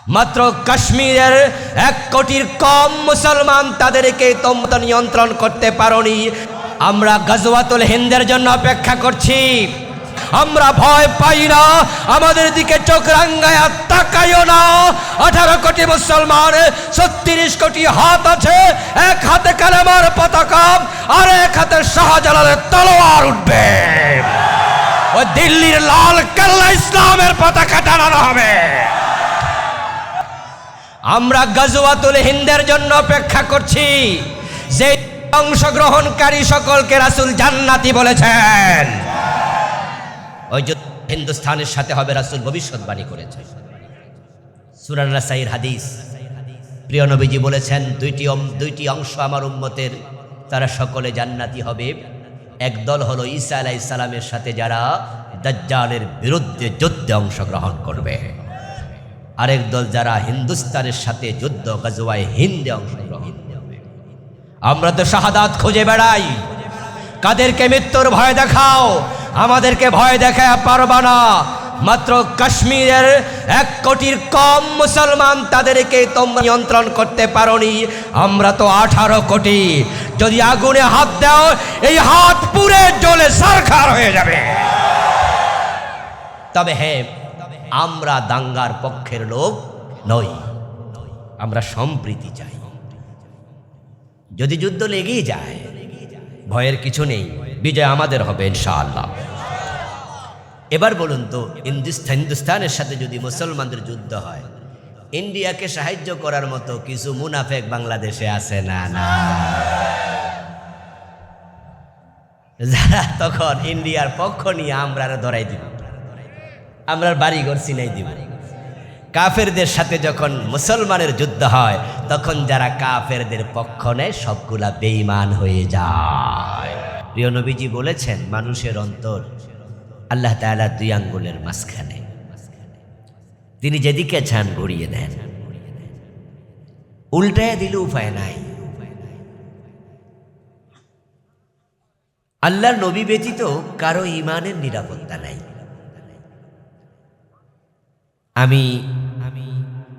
মাত্র কাশ্মীরের 1 কোটির কম মুসলমান, তাদেরকে তোমরা নিয়ন্ত্রণ করতে পারোনি। আমরা গজওয়াতুল হিন্দের জন্য অপেক্ষা করছি। আমরা ভয় পাই না, আমাদের দিকে চোখ রাঙ্গায়া তাকাইও না। 18 কোটি মুসলমান, 36 কোটি হাত আছে, এক হাতে কালেমার পতাকা আর এক হাতে শাহজালালের তলোয়ার উঠবে। ওই দিল্লির লাল কেল্লা ইসলামের পতাকা টানানো হবে। আমরা গজওয়াতুল হিন্দের জন্য অপেক্ষা করছি, যে অংশগ্রহণকারী সকলকে রাসূল জান্নাতি বলেছেন। ওই যুদ্ধ হিন্দুস্তানের সাথে হবে, রাসূল ভবিষ্যৎবাণী করেছেন। সূরা নাসাইর হাদিস, প্রিয় নবীজি বলেছেন, দুইটি অংশ আমার উম্মতের, তারা সকলে জান্নাতি হবে। এক দল হলো ঈসা আলাইহিস সালামের সাথে যারা দাজ্জালের বিরুদ্ধে যুদ্ধে অংশগ্রহণ করবে, আরেক দল যারা হিন্দুস্তানের সাথে যুদ্ধ গজওয়ায়ে হিন্দে অংশগ্রহণ করবে। আমরা তো শাহাদাত খুঁজে বেড়াই, কাদেরকে মৃত্যুর ভয় দেখাও, আমাদেরকে ভয় দেখায় পারবা না। মাত্র কাশ্মীরের 1 কোটির কম মুসলমান, তাদেরকে তোমরা নিয়ন্ত্রণ করতে পারোনি। আমরা তো 18 কোটি, যদি আগুনে হাত দাও এই হাত পুড়ে জ্বলে ছারখার হয়ে যাবে। তবে হ্যাঁ, আমরা দাঙ্গার পক্ষের লোক নই, আমরা সম্প্রীতি চাই। যদি যুদ্ধ লেগেই যায়, ভয়ের কিছু নেই, বিজয় আমাদের হবে ইনশাআল্লাহ। এবার বলুন তো, হিন্দুস্তানের সাথে যদি মুসলমানদের যুদ্ধ হয়, ইন্ডিয়াকে সাহায্য করার মতো কিছু মুনাফেক বাংলাদেশে আছে না? না, যারা তখন ইন্ডিয়ার পক্ষ নিয়ে আমরা ধরাই দিব, আমরা বাড়িঘর চিনাই দিব। কাফেরদের সাথে যখন মুসলমানের যুদ্ধ হয়, তখন যারা কাফেরদের পক্ষ নেয় সবগুলা বেঈমান হয়ে যায়। প্রিয় নবীজি বলেছেন, মানুষের অন্তর আল্লাহ তাআলা 2 আঙ্গুলের মাঝখানে, তিনি যেদিকে চান ঘুরিয়ে দেন, উল্টায় দিলে উপায় নাই। আল্লাহর নবী ব্যতীত কারো ঈমানের নিরাপত্তা নাই। আমি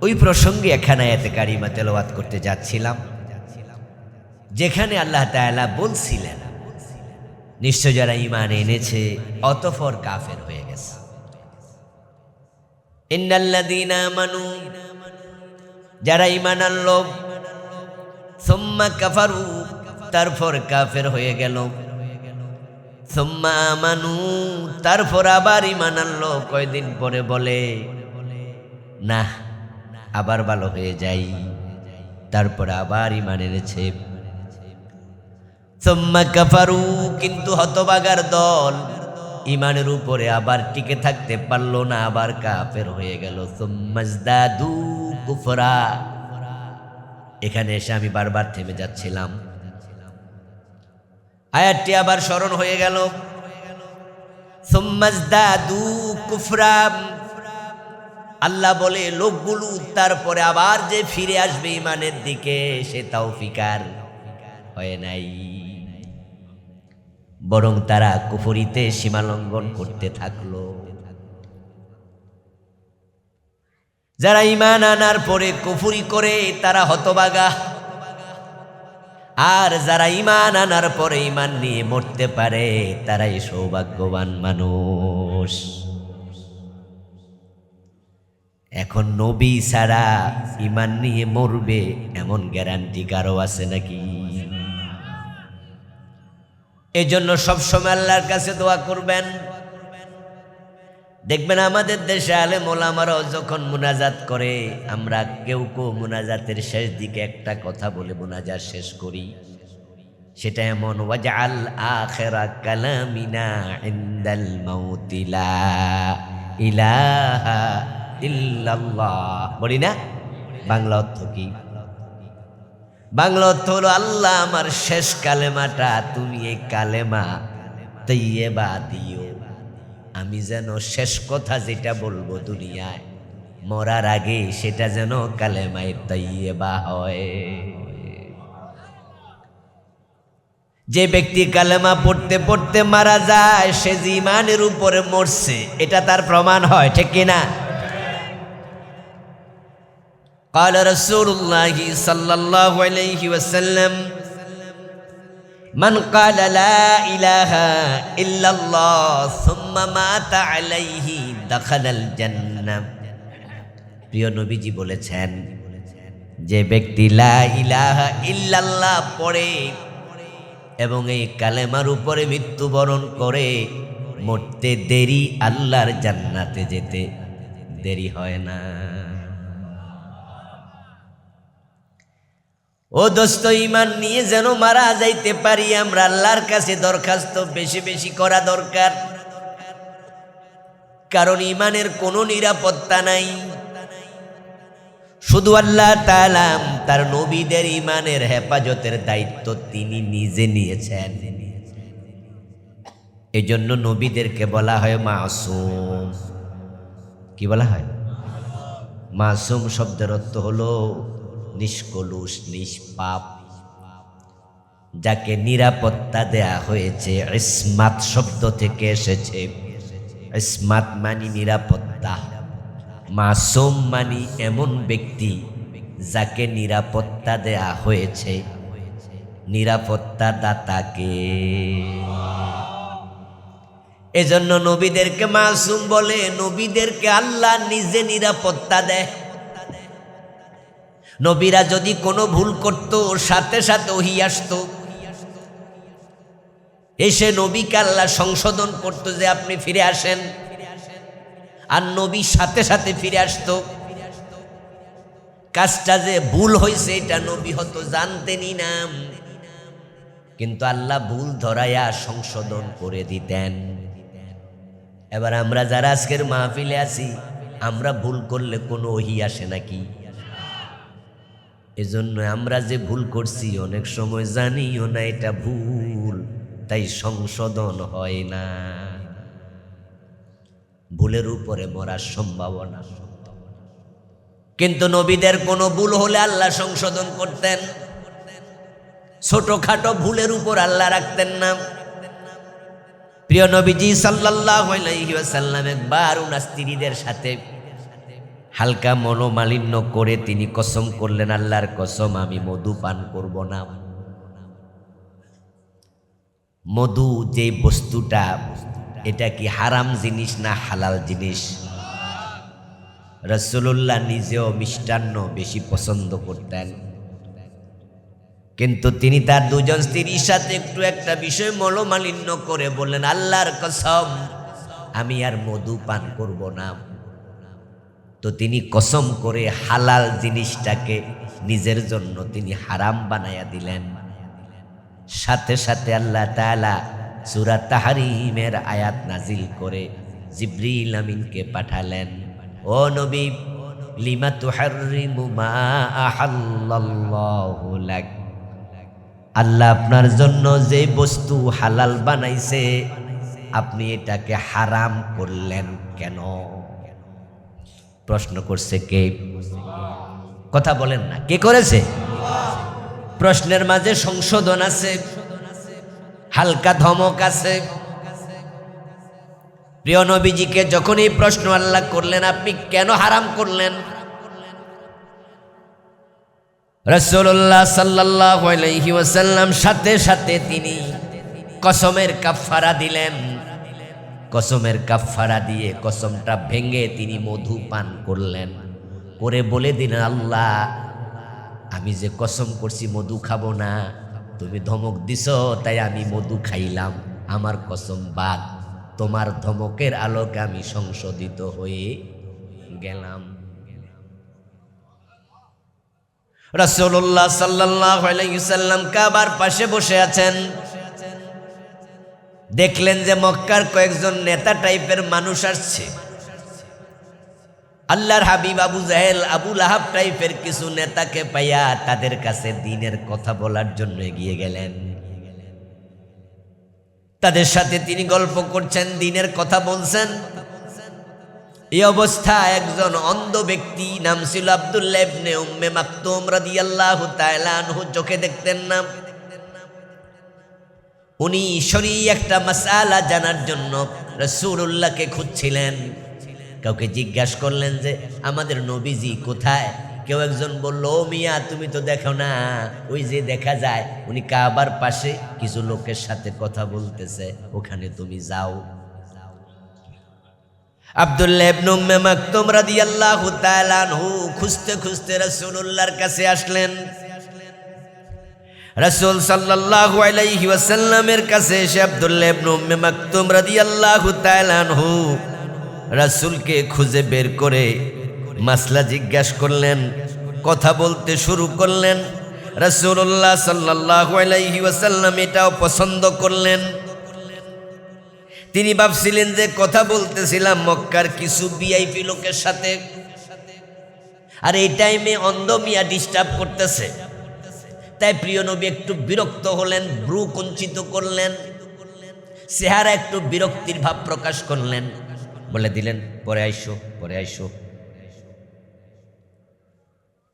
ওই প্রসঙ্গে এখানে আয়াতে কারিমা তেলাওয়াত করতে যাচ্ছিলাম, যেখানে আল্লাহ তাআলা বলছিলেন, নিশ্চয় যারা ঈমান এনেছে অতঃপর কাফের হয়ে গেছে। ইন্নাল্লাযীনা আমানু, যারা ঈমান আনলো, সুম্মা কাফারু, তারপর কাফের হয়ে গেল, সুম্মা আমানু, তারপর আবার ঈমান আনলো, কয়দিন পরে বলে না আবার ভালো হয়ে যাই, তারপর আবার ঈমান এনেছে। সুম্মা কাফারু, কিন্তু হতভাগার দল ঈমানের উপরে আবার টিকে থাকতে পারলো না, আবার কাফের হয়ে গেল। সুম্মাজদাদু কুফরা, এখানে এসে আমি বারবার থেমে যাচ্ছিলাম, আয়াতটি আবার স্মরণ হয়ে গেল। সুম্মাজদাদু কুফরা, আল্লাহ বলে লোকগুলো তারপরে আবার যে ফিরে আসবে ঈমানের দিকে, সে তৌফিক আর হয় নাই, বরং তারা কুফরিতে সীমালঙ্ঘন করতে থাকলো। যারা ঈমান আনার পরে কুফরি করে তারা হতভাগা, আর যারা ঈমান আনার পরে ঈমান নিয়ে মরতে পারে তারাই সৌভাগ্যবান মানুষ। এখন নবী ছাড়া ঈমান নিয়ে মরবে এমন গ্যারান্টি কারো আছে নাকি? এজন্য সবসময় আল্লাহর কাছে দোয়া করবেন। দেখবেন আমাদের দেশে আলেম ওলামারাও যখন মুনাজাত করে, আমরা কেউ মুনাজাতের শেষ দিকে একটা কথা বলে মুনাজাত শেষ করি, সেটা এমন, ওয়াজআল আখিরা কালামিনা ইনদাল মাউতি লা ইলাহা ইল্লাল্লাহ, বলি না? বাংলা অর্থ কি? বাংলা অর্থ হলো, আল্লাহ আমার শেষ কালেমাটা তুমি এই কালেমা তৈয়বা দিও, আমি যেন শেষ কথা যেটা বলবো দুনিয়ায় মরার আগে সেটা যেন কালেমায়ে তৈয়বা হয়। যে ব্যক্তি কালেমা পড়তে পড়তে মারা যায়, সে যে ঈমানের উপরে মরছে এটা তার প্রমাণ হয়, ঠিক কিনা? قال رسول الله صلى الله عليه وسلم من قال لا إله إلا الله ثم مات عليه دخل الجنة। প্রিয় নবীজি বলেছেন, যে ব্যক্তি লা ইলাহা ইল্লাল্লাহ পড়ে এবং এই কালেমার উপরে মৃত্যুবরণ করে, মরতে দেরি, আল্লাহর জান্নাতে যেতে দেরি হয় না। ও দোস্ত, ঈমান নিয়ে যেন মারা যাইতে পারি, আমরা আল্লাহর কাছে দরখাস্ত বেশি বেশি করা দরকার। কারণ ঈমানের কোনো নিরাপত্তা নাই। শুধু আল্লাহ তাআলা তার নবীদের ঈমানের হেফাজতের দায়িত্ব তিনি নিজে নিয়েছেন। এজন্য নবীদেরকে বলা হয় মাসুম। কি বলা হয়? মাসুম শব্দের অর্থ হলো নিষ্কলুষ, নিষ্পাপ, যাকে নিরাপত্তা দেয়া হয়েছে। ইসমাত শব্দ থেকে এসেছে। ইসমাত মানে নিরাপত্তা, মাসুম মানে এমন ব্যক্তি যাকে নিরাপত্তা দেয়া হয়েছে। নিরাপত্তা দাতাকে। এজন্য নবীদেরকে মাসুম বলে। নবীদেরকে আল্লাহ নিজে নিরাপত্তা দেয়। নবীরা যদি কোনো ভুল করত, সাথে সাথে ওহী আসতো, এসে নবীকে আল্লাহ সংশোধন করতো যে আপনি ফিরে আসেন। আর নবী সাথে সাথে ফিরে আসতো। কাজটা যে ভুল হয়েছে এটা নবী হয়তো জানতেনই না, কিন্তু আল্লাহ ভুল ধরাইয়া সংশোধন করে দিতেন। এবার আমরা যারা আজকের মাহফিলে আছি, আমরা ভুল করলে কোনো ওহী আসে নাকি? এজন্য আমরা যে ভুল করছি অনেক সময় জানিও না এটা ভুল, তাই সংশোধন হয় না। ভুলের উপরে মরার সম্ভাবনা। কিন্তু নবীদের কোনো ভুল হলে আল্লাহ সংশোধন করতেন। ছোটখাটো ভুলের উপর আল্লাহ রাখতেন না। প্রিয় নবীজি সাল্লাল্লাহু আলাইহি ওয়াসাল্লাম একবার ওনার স্ত্রীদের সাথে হালকা মনোমালিন্য করে তিনি কসম করলেন, আল্লাহর কসম আমি মধু পান করব না। মধু যে বস্তুটা, এটা কি হারাম জিনিস না হালাল জিনিস? রাসূলুল্লাহ নিজেও মিষ্টান্ন বেশি পছন্দ করতেন, কিন্তু তিনি তার দুজন স্ত্রীর সাথে একটু একটা বিষয় মনোমালিন্য করে বললেন, আল্লাহর কসম আমি আর মধু পান করব না। তো তিনি কসম করে হালাল জিনিসটাকে নিজের জন্য তিনি হারাম বানায়া দিলেন। সাথে সাথে আল্লাহ তাআলা সূরা তাহরীমের আয়াত নাজিল করে জিবরিল আমিনকে পাঠালেন, ও নবী লিমা তুহাররিমু মা আহাল্লাল্লাহু লাক, আল্লাহ আপনার জন্য যে বস্তু হালাল বানাইছে আপনি এটাকে হারাম করলেন কেন? প্রশ্ন করছে কে? কথা বলেন না, কে করেছে? প্রশ্নের মাঝে সংশোধন আছে, হালকা ধমক আছে। প্রিয় নবীজিকে যখন এই প্রশ্ন আল্লাহ করলেন, আপনি কেন হারাম করলেন? রাসূলুল্লাহ সাল্লাল্লাহু আলাইহি ওয়াসাল্লাম সাথে সাথে তিনি কসমের কাফারা দিলেন। কসমের কাফারা দিয়ে কসমটা ভেঙে তিনি মধু পান করলেন। করে বলে দিলেন, আল্লাহ আমি যে কসম করছি মধু খাবো না, তুমি ধমক দিছ তাই আমি মধু খাইলাম, আমার কসম বাদ। তোমার ধমকের আলোকে আমি সংশোধিত হয়ে গেলাম। রাসূলুল্লাহ সাল্লাল্লাহু আলাইহি ওয়াসাল্লাম কাবার পাশে বসে আছেন। দেখলেন যে মক্কার কয়েকজন নেতা টাইপের মানুষ আসছে। আল্লাহর হাবিব আবু জাহেল, আবু লাহাব টাইপের কিছু নেতাকে পাইয়া তাদের কাছে দ্বীনের কথা বলার জন্য এগিয়ে গেলেন। তাদের সাথে তিনি গল্প করছেন, দ্বীনের কথা বলছেন। এই অবস্থা একজন অন্ধ ব্যক্তি, নাম ছিল আব্দুল্লাহ ইবনে উম্মে মাকতুম রাদিয়াল্লাহু তাআলা আনহু, চোখে দেখতেন না। উনি শরঈ একটা মাসআলা জানার জন্য রাসূলুল্লাহকে খুঁজছিলেন। কাউকে জিজ্ঞাসা করলেন যে আমাদের নবীজি কোথায়? কেউ একজন বলল, ও মিয়া তুমি তো দেখো না, ওই যে দেখা যায় উনি কাবার পাশে কিছু লোকের সাথে কথা বলতেছে, ওখানে তুমি যাও। আব্দুল্লাহ ইবনে উম্মে মাকতুম রাদিয়াল্লাহু তাআলা আনহু খুঁজতে খুঁজতে রাসূলুল্লাহর কাছে আসলেন। রাসূল সাল্লাল্লাহু আলাইহি ওয়াসাল্লামের কাছে এসে আব্দুল্লাহ ইবনে উম্মে মাকতুম রাদিয়াল্লাহু তাআলা আনহু রাসূলকে খুঁজে বের করে মাসলা জিজ্ঞাসা করলেন, কথা বলতে শুরু করলেন। রাসূলুল্লাহ সাল্লাল্লাহু আলাইহি ওয়াসাল্লাম এটাও পছন্দ করলেন। তিনি ভাবছিলেন যে কথা বলতেছিলাম মক্কার কিছু ভিআইপি লোকের সাথে, আর এই টাইমে অন্ধ মিয়া ডিস্টার্ব করতেছে। তাই প্রিয় নবী একটু বিরক্ত হলেন, ভ্রু কুঞ্চিত করলেন, চেহারা একটু বিরক্তির ভাব প্রকাশ করলেন, বলে দিলেন পরে আইসো, পরে আইসো।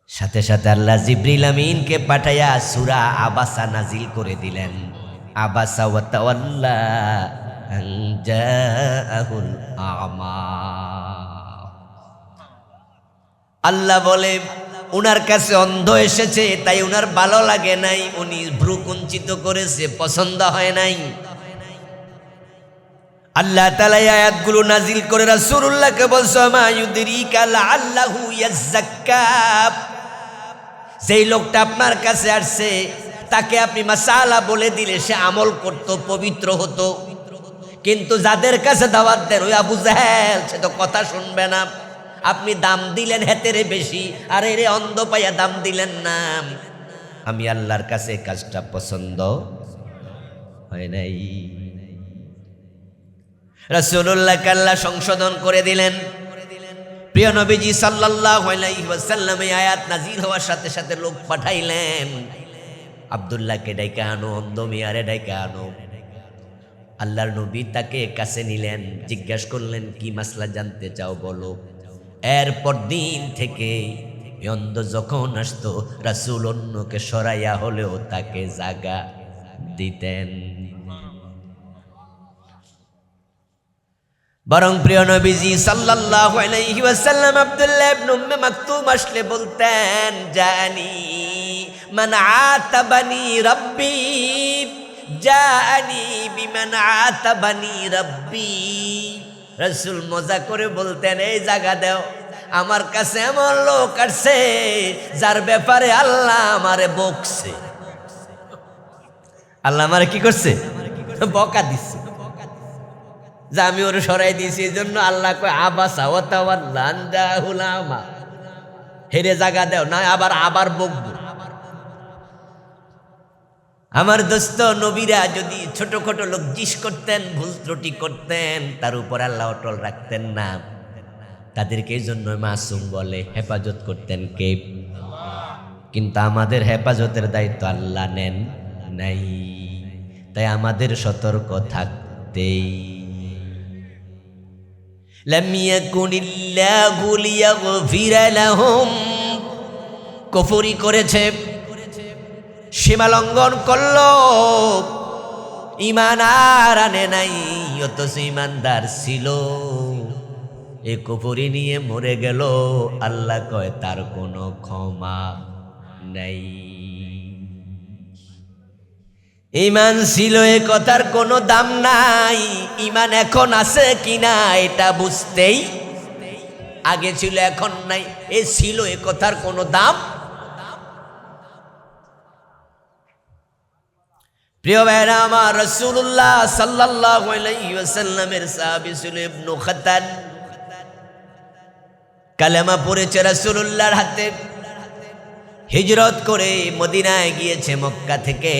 সাথে সাথে আল্লাহ জিবরিল আমিনকে পাঠাইয়া সূরা আবাসা নাজিল করে দিলেন। আবাসা ওয়া তাওয়াল্লা আন জাআহুল আমা। আল্লাহ বলে উনার কাছে অন্ধ এসেছে, তাই উনার ভালো লাগে নাই, উনি ভ্রু কুঞ্চিত করেছে, পছন্দ হয় নাই। আল্লাহ তাআলা এই আয়াতগুলো নাজিল করে রাসূলুল্লাহকে বলছে, মা ইউদরিকা লাআল্লাহু ইয়াযাক্কা। যেই লোকটা আপনার কাছে আসছে তাকে আপনি মাসালা বলে দিলে সে আমল করত, পবিত্র হতো। কিন্তু যাদের কাছে দাওয়াত দেন ওই আবু জাহেল, সে তো কথা শুনবে না। আপনি দাম দিলেন হেতেরে বেশি, আর এরে অন্ধ পাইয়া দাম দিলেন না। আমি আল্লাহর কাছে কাজটা পছন্দ হয় নাই। রাসূলুল্লাহকে আল্লাহ সংশোধন করে দিলেন। প্রিয় নবীজি সাল্লাল্লাহু আলাইহি ওয়াসাল্লাম এই আয়াত নাজিল হওয়ার সাথে সাথে লোক পাঠাইলেন, আব্দুল্লাহকে ডাইকা আনো, অন্ধ মিয়ারে ডাইকা আনো। আল্লাহর নবী তাকে কাছে নিলেন, জিজ্ঞাসা করলেন কি মাসলা জানতে চাও বলো। এরপর দিন থেকে অন্ধ যখন আসতো রাসূল অন্যকে সরাইয়া হলেও তাকে জায়গা দিতেন। বরং প্রিয় নবীজি সাল্লাল্লাহু আলাইহি ওয়াসাল্লাম আব্দুল্লাহ ইবনে উম্মে মাকতুম আসলে বলতেন, জানি মান আতাবানি রাব্বি, জানি বিমান আতাবানি রাব্বি। রাসূল মজা করে বলতেন, এই জায়গা দাও, আমার কাছে এমন লোক আসছে যার ব্যাপারে আল্লাহ আমারে বকছে। আল্লাহ আমারে কি করছে? বকা দিচ্ছে, যে আমি ওরে সরাই দিয়েছি। এই জন্য আল্লাহ কয় আবাসা ওয়া তাওয়াল্লা আন জাআহুল আমা। হেরে জায়গা দাও, না আবার আবার বকবো। আমার দোস্ত, নবীরা যদি ছোটখাটো লজ্জিস করতেন, ভুল ত্রুটি করতেন, তার উপর আল্লাহ অটল রাখতেন না। তাদেরকে এই জন্য মাসুম বলে, হেফাজত করতেন কে? কিন্তু আমাদের হেফাজতের দায়িত্ব আল্লাহ নেন নাই, তাই আমাদের সতর্ক থাকতেই। লাম ইয়াকুনিল্লাহু লিয়াগফিরা লাহুম। কুফরি করেছে, সীমা লঙ্ঘন করলো, ঈমান আর আনে নাই, অথচ ঈমানদার ছিল। এ কুফরি নিয়ে মরে গেল, আল্লাহ কয় তার কোনো ক্ষমা নাই। ঈমান ছিল, এ কথার কোনো দাম নাই। ঈমান এখন আছে কিনা এটা বুঝতেই, আগে ছিল এখন নাই, এ ছিল, এ কথার কোনো দাম। প্রিয় ভাইরা আমার, রাসূলুল্লাহ সাল্লাল্লাহু আলাইহি ওয়াসাল্লামের সাহাবী ছিল ইবনু খাতান। কালেমা পড়েছে রাসূলুল্লাহর হাতে, হিজরত করে মদিনায় গিয়েছে মক্কা থেকে।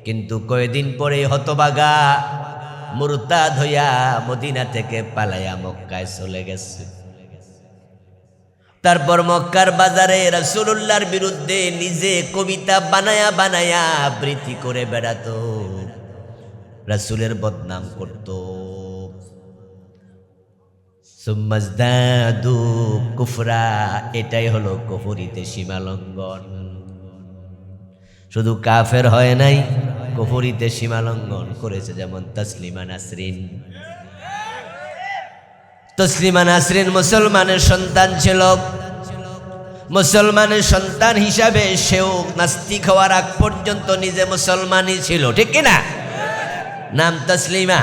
কিন্তু কয়েকদিন পরে হতবাগা মুরতাদ হইয়া মদিনা থেকে পালাইয়া মক্কায় চলে গেছে। তারপর মক্কার বাজারে রাসূলুল্লাহর বিরুদ্ধে নিজে কবিতা বানায়া বানায়া আবৃত্তি করে বেড়াতো, রাসূলের বদনাম করত। সুম্মাজদাদু কুফরা, এটাই হলো কুফরিতে সীমা লঙ্ঘন। শুধু কাফের হয় নাই, কুফরিতে সীমা লঙ্ঘন করেছে। যেমন তসলিমা নাসরিন। তসলিমা নাসরিন মুসলমানের সন্তান ছিল, মুসলমানের সন্তান হিসাবে সেও নাস্তিক হওয়ার আগ পর্যন্ত নিজে মুসলমানই ছিল, ঠিক কিনা? নাম তসলিমা,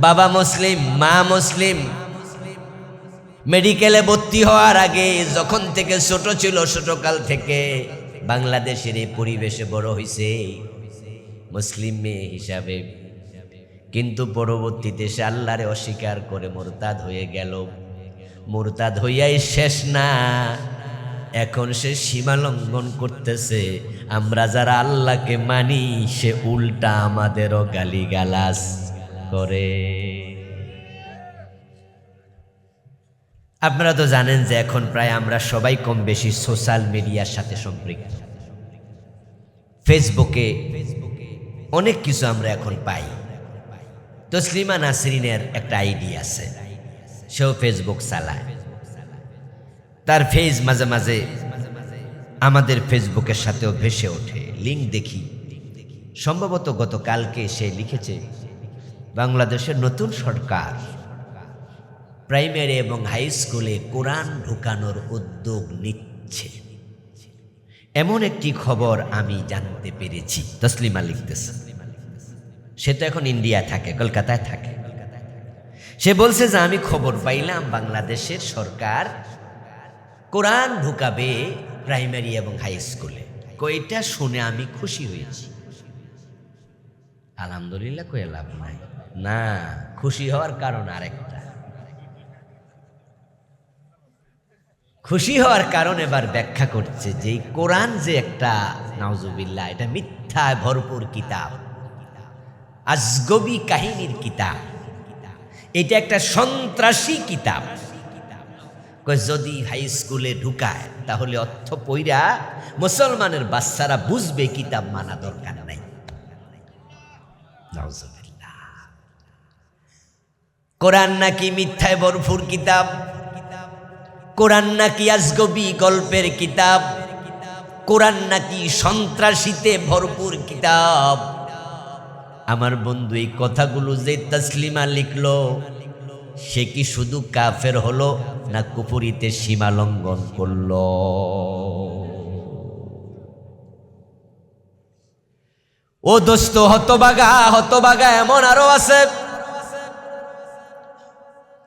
বাবা মুসলিম, মা মুসলিম। মেডিকেলে ভর্তি হওয়ার আগে যখন থেকে ছোট ছিল, ছোটকাল থেকে বাংলাদেশের এই পরিবেশে বড় হয়েছে মুসলিম মেয়ে হিসাবে। কিন্তু পরবর্তীতে সে আল্লাহরে অস্বীকার করে মুরতাদ হয়ে গেল। মুরতাদ হইয়াই শেষ না, এখন সে সীমা লঙ্ঘন করতেছে। আমরা যারা আল্লাহকে মানি সে উল্টা আমাদেরও গালিগালাজ করে। আপনারা তো জানেন যে এখন প্রায় আমরা সবাই কম বেশি সোশ্যাল মিডিয়ার সাথে সম্পৃক্ত। ফেসবুকে অনেক কিছু আমরা এখন পাই। তসলিমা নাসরিনের একটা আইডি আছে, সেও ফেসবুক চালায়। তার ফেজ মাঝে মাঝে আমাদের ফেসবুকের সাথেও ভেসে ওঠে, লিঙ্ক দেখি। সম্ভবত গতকালকে সে লিখেছে বাংলাদেশের নতুন সরকার প্রাইমারি এবং হাই স্কুলে কোরআন ঢুকানোর উদ্যোগ নিচ্ছে, এমন একটি খবর আমি জানতে পেরেছি। তসলিমা লিখতেছে, সে তো এখন ইন্ডিয়া থাকে, কলকাতায় থাকে। সে বলছে যে আমি খবর পাইলাম বাংলাদেশের সরকার কোরআন ঢুকাবে প্রাইমারি এবং হাই স্কুলে। কইটা শুনে আমি খুশি হয়েছি। আলহামদুলিল্লাহ কয়ে লাভ নাই, না, খুশি হওয়ার কারণ আরেকটা। খুশি হওয়ার কারণ এবার ব্যাখ্যা করছে যে কোরআন যে একটা, নাউজুবিল্লাহ, এটা মিথ্যায় ভরপুর কিতাব, আজগবি কাহিনীর কিতাব, এটা একটা সন্ত্রাসী কিতাব। যদি হাই স্কুলে ঢুকায় তাহলে অর্থ পইরা মুসলমানের বাচ্চারা বুঝবে কিতাব মানা দরকার নাই। নাউজুবিল্লাহ। কোরআন নাকি মিথ্যায় ভরপুর কিতাব, কোরআন নাকি আজগবি গল্পের কিতাব, কোরআন নাকি সন্ত্রাসীতে ভরপুর কিতাব। আমার বন্ধু এই কথাগুলো যে তসলিমা লিখলো, সে কি শুধু কাফের হলো না কুফরিতে সীমা লঙ্ঘন করলো? ও দোস্ত, হতবাগা হতবাগা এমন আরো আছে।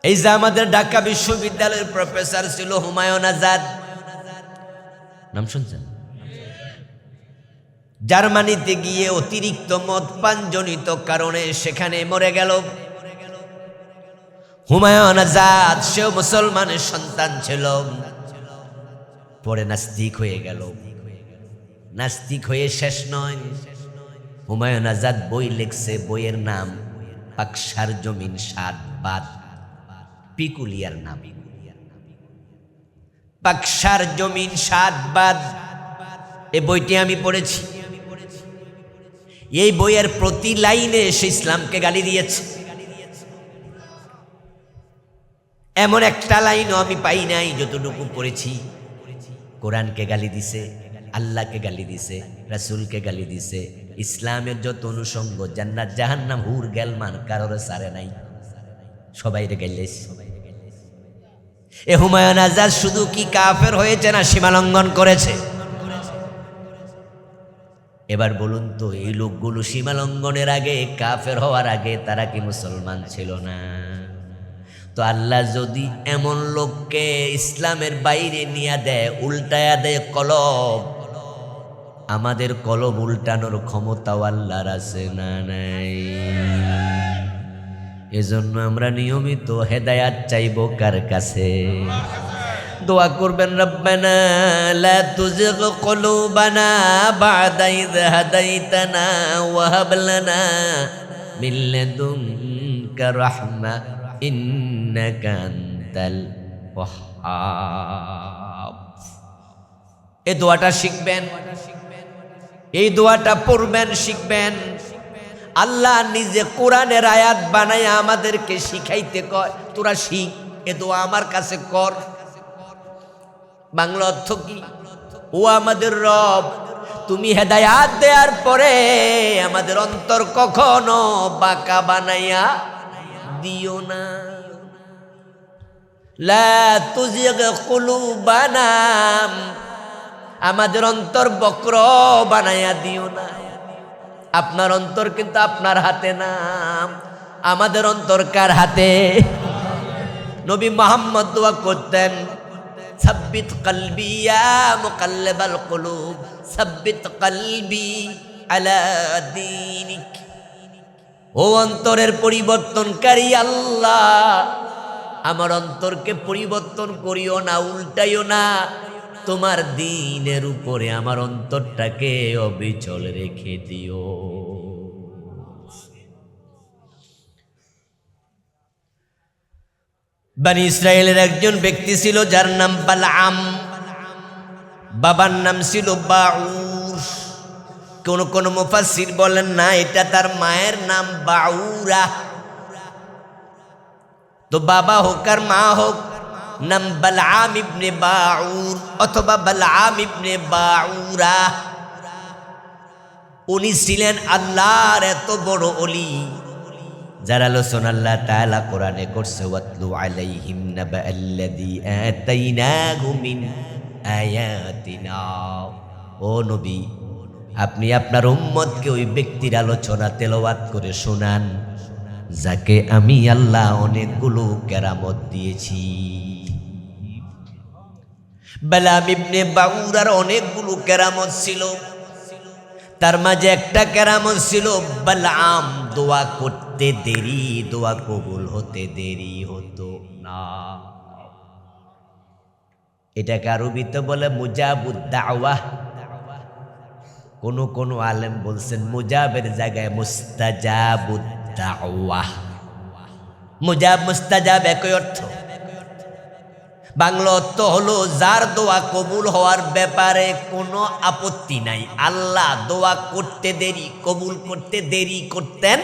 এই যে আমাদের ঢাকা বিশ্ববিদ্যালয়ের প্রফেসর ছিল হুমায়ুন আজাদ, নাম শুনছেন? জার্মানিতে গিয়ে অতিরিক্ত মদপান জনিত কারণে সেখানে মরে গেল। হুমায়ুন আজাদ সেও মুসলমানের সন্তান ছিল, পরে নাস্তিক হয়ে গেল। নাস্তিক হয়ে শেষ নয়, হুমায়ুন আজাদ বই লিখছে, বইয়ের নাম পাকশার জমিন সাত বাদ, পিকুলিয়ার নাম পাকশার জমিন সাত বাদ। এই বইটি আমি পড়েছি। এই বইয়ের প্রতি লাইনে সে ইসলামকে গালি দিয়েছে। এমন একটা লাইনও আমি পাই নাই যতটুকু পড়েছি। কোরআনকে গালি দিছে, আল্লাহকে গালি দিছে, রাসূলকে গালি দিছে, ইসলামের যত অনুষঙ্গ, জান্নাত জাহান্নাম, হুর গেলমান, কারোর সারে নাই, সবাইরে গাইলেছে। এ হুমায়ুন আজাদ শুধু কি কাফের হয়েছে না সীমা লঙ্ঘন করেছে? এবার বলুন তো, এই লোকগুলো সীমা লঙ্ঘনের আগে, কাফের হওয়ার আগে তারা কি মুসলমান ছিল না? তো আল্লাহ যদি এমন লোককে ইসলামের বাইরে নিয়ে দেয়, উল্টায়া দেয় কলব, আমাদের কলব উল্টানোর ক্ষমতাও আল্লাহর আছে না নাই? এজন্য আমরা নিয়মিত হেদায়াত চাইব কার কাছে? দোয়া করবেন, রব্বানা লা তুজিগ কুলুবানা বা'দা ইয হাদাইতানা ওয়া হাব লানা মিন লাদুনকা রাহমা ইন্নাকা আনতাল ওয়াহ্হাব। এই দোয়াটা শিখবেন, এই দোয়াটা পড়বেন, শিখবেন। আল্লাহ নিজে কোরআনের আয়াত বানায় আমাদেরকে শিখাইতে কয়, তোরা শিখ, এ দোয়া আমার কাছে কর। বাংলা অর্থ কি? ও আমাদের রব, তুমি হেদায়াত দেওয়ার পরে আমাদের অন্তর কখনো বাঁকা বানাইয়া দিও না। লা তুজিগ কুলুবানা, আমাদের অন্তর বক্র বানায়া দিও না। আপনার অন্তর কিন্তু আপনার হাতে না, আমাদের অন্তর কার হাতে? নবী মুহাম্মদ দোয়া করতেন, সাব্বিত কলবি ইয়া মুকাল্লিবাল কুলুব, সাব্বিত কলবি আলা দীনিক। ও অন্তরের পরিবর্তনকারী আল্লাহ, আমার অন্তরকে পরিবর্তন করিও না, উল্টাইও না, তোমার দ্বীনের উপরে আমার অন্তরটাকে অবিচল রেখে দিও। বনি ইসরায়েলের একজন ব্যক্তি ছিল যার নাম বালআম, বাবার নাম ছিল বাউর। কোন কোন মুফাসসির বলেন না, এটা তার মায়ের নাম বাউরা। তো বাবা হোক আর মা হোক, নাম বালআম ইবনে বাউর অথবা বালআম ইবনে বাউরা। উনি ছিলেন আল্লাহর এত বড় ওলি, যার আলোচনা আল্লাহ তাআলা কোরআনে করছে, ওয়াতলু আলাইহিম নাবাআল্লাযী আতাইনাহু মিন আয়াতিনা। ও নবী, আপনি আপনার উম্মতকে ওই ব্যক্তির আলোচনা তেলাওয়াত করে শোনান, যাকে আমি আল্লাহ অনেকগুলো কেরামত দিয়েছি। বালআম ইবনে বাউরার অনেকগুলো কেরামত ছিল, তার মাঝে একটা কেরামত ছিল বালআম দোয়া করতে দেরি, দোয়া কবুল হতে দেরি হতো না। এটাকে আরবিতে বলে মুজাবুদ দাওয়া। কোন আলেম বলছেন মুজাবের জায়গায় মুস্তাজাবুদ দাওয়া। মুজাব মুস্তাজাব একই অর্থ। বাংলা অর্থ হলো যার দোয়া কবুল হওয়ার ব্যাপারে কোনো আপত্তি নাই। আল্লাহ দোয়া করতে দেরি, কবুল করতে দেরি করতেন।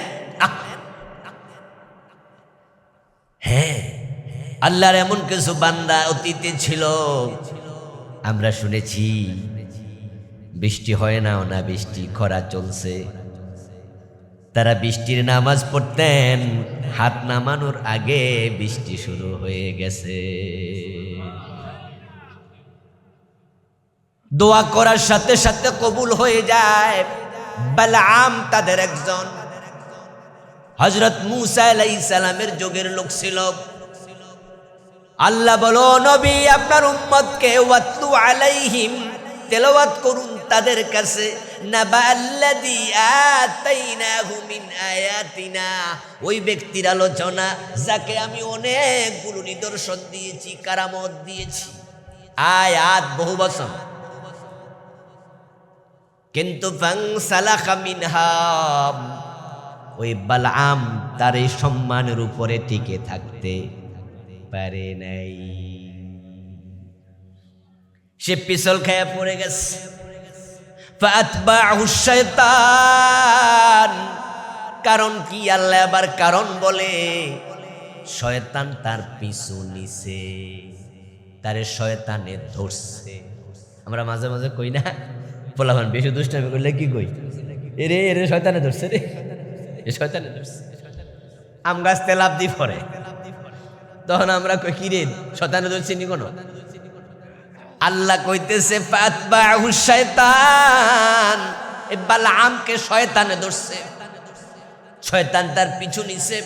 হ্যাঁ, আল্লাহর এমন কিছু বান্দা অতীতে ছিল, আমরা শুনেছি বৃষ্টি হয় না, অনাবৃষ্টি, খরা চলছে, তারা বৃষ্টির নামাজ পড়তেন, হাত নামানোর আগে বৃষ্টি শুরু হয়ে গেছে। দোয়া করার সাথে সাথে কবুল হয়ে যায়। বালআম তাদের একজন। হযরত মূসা আলাইহিস সালামের যুগের লোক ছিল। আল্লাহ বলো, নবী আপনার উম্মতকে ওয়াতলু আলাইহিম, তেলাওয়াত করুন তাদের কাছে, নাবাআল্লাযী আতাইনাহু মিন আয়াতিনা, ওই ব্যক্তির আলোচনা যাকে আমি অনেকগুলো নিদর্শন দিয়েছি, কারামত দিয়েছি। আয়াত বহু বচন, কিন্তু ফানসালাখা মিনহা, ওই বালআম তার এই সম্মানের উপরে টিকে থাকতে পারে নাই, সে পিছল খেয়ে পড়ে গেছে। ফাতবাহু শাইতান, কারণ কি আল্লাহ আবার কারণ বলে, শয়তান তার পিছু নিছে, তারে শয়তানে ধরছে। আমরা মাঝে মাঝে কই না, পোলাপান বেশি দুষ্টামি করলে কি কই, এরে এরে শয়তানে ধরছে রে, এ শয়তানে ধরছে। আম গাছতে লাফ দি পড়ে, তখন আমরা কই কি রে শয়তানে ধরছি নি কোনো? আল্লাহ কইতেছে ফাতবাহু শাইতান, এই বালআমকে শয়তানে ধরছে, শয়তান তার পিছু নিছে।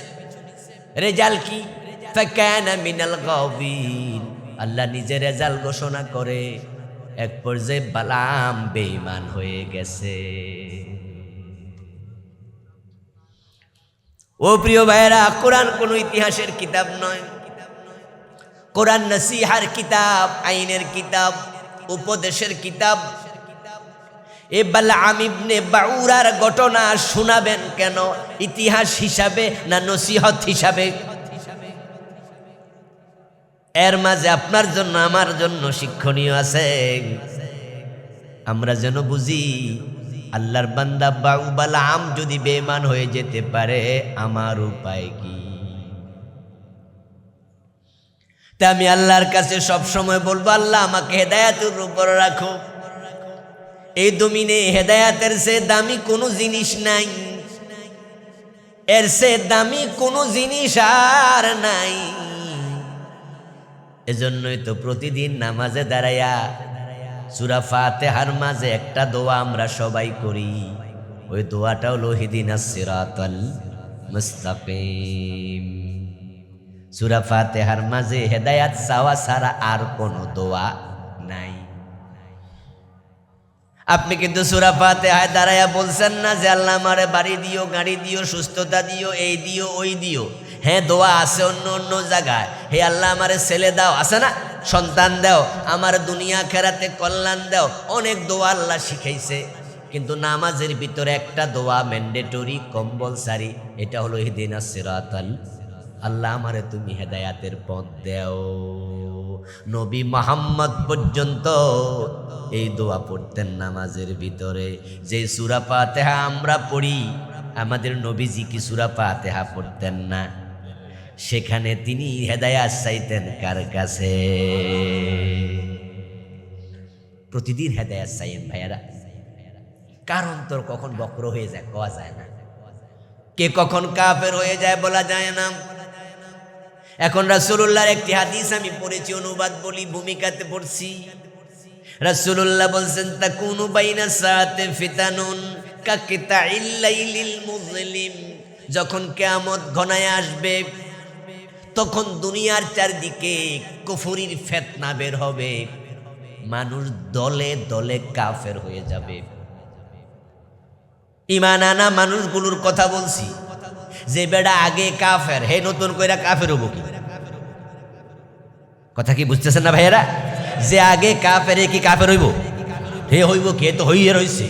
রেজাল্ট কি? ফাকানা মিনাল গাওয়িন, আল্লাহ নিজে রেজাল্ট ঘোষণা করে, এক পর্যায়ে বালআম বেঈমান হয়ে গেছে। ও প্রিয় ভাইরা, কোরআন কোনো ইতিহাসের কিতাব নয়, কোরআন নসিহার কিতাব, আইনের কিতাব, উপদেশের কিতাব। এ বালআম ইবনে বাউরার ঘটনা শোনাবেন কেন? ইতিহাস হিসাবে না নসিহত হিসাবে? এর মাঝে আপনার জন্য আমার জন্য শিক্ষণীয় আছে। আমরা যেন বুঝি আল্লাহর বান্দা বালআম যদি বেঈমান হয়ে যেতে পারে, আমার উপায় কি? তা আমি আল্লাহর কাছে সব সময় বলবো, আল্লাহ আমাকে হেদায়েতের উপর রাখো। এই জমিনে হেদায়েতের চেয়ে দামি কোনো জিনিস নাই, এর চেয়ে দামি কোনো জিনিস আর নাই। এজন্যই তো প্রতিদিন নামাজে দাঁড়াইয়া সূরা ফাতিহার মাঝে একটা দোয়া আমরা সবাই করি। ওই দোয়াটা হলো ইহদিনাস সিরাতাল মুস্তাকিম। সূরা ফাতিহার মাঝে হেদায়েত চাওয়া ছাড়া আর কোনো দোয়া নাই। আপনি কিন্তু সূরা ফাতিহায় দাঁড়াইয়া বলছেন না যে আল্লাহ আমারে বাড়ি দিও, গাড়ি দিও, সুস্থতা দিও, এই দিও, ওই দিও। হ্যাঁ, দোয়া আছে অন্য অন্য জায়গায়। হে আল্লাহ আমারে ছেলে দাও, আছে না? সন্তান দাও, আমার দুনিয়া খেরাতে কল্যাণ দাও। অনেক দোয়া আল্লাহ শিখাইছে, কিন্তু নামাজের ভিতরে একটা দোয়া ম্যান্ডেটরি, কম্পালসারি। এটা হলো ইহদিনাস সিরাতাল, আল্লাহ আমারে তুমি হেদায়াতের পথ দাও। নবী মুহাম্মদ পর্যন্ত এই দোয়া পড়তেন নামাজের ভিতরে। যে সূরা ফাতিহা আমরা পড়ি, আমাদের নবীজি কি সূরা ফাতিহা পড়তেন না? সেখানে তিনি হেদায়াত চাইতেন কার কাছে? প্রতিদিন হেদায়াত চাইেন ভাইয়ারা। কারণ তোর কখন বক্র হয়ে যায় কোয়া যায় না, কে কখন কাফের হয়ে যায় বলা যায় না। এখন রাসূলুল্লাহর একটি হাদিস আমি পড়েছি, অনুবাদ বলি, ভূমিকাতে পড়ছি। রাসূলুল্লাহ বলছেন, তাকুনু বাইনা সাআতে ফিতানুন কাকিতাইল লাইলিল মুযলিম। যখন কিয়ামত ঘনায় আসবে, তখন দুনিয়ার চারদিকে কুফরির ফিতনা বের হবে, মানুষ দলে দলে কাফের হয়ে যাবে। ঈমান আনা মানুষগুলোর কথা বলছি, যে বেড়া আগে কাফের, হে নতুন কইরা কাফের হবো কি? কথা কি বুঝতেছেন না ভাইয়েরা? যে আগে কাফের, কি কাফের হইব? হে হইব, কে তো হইয়ে রইছে।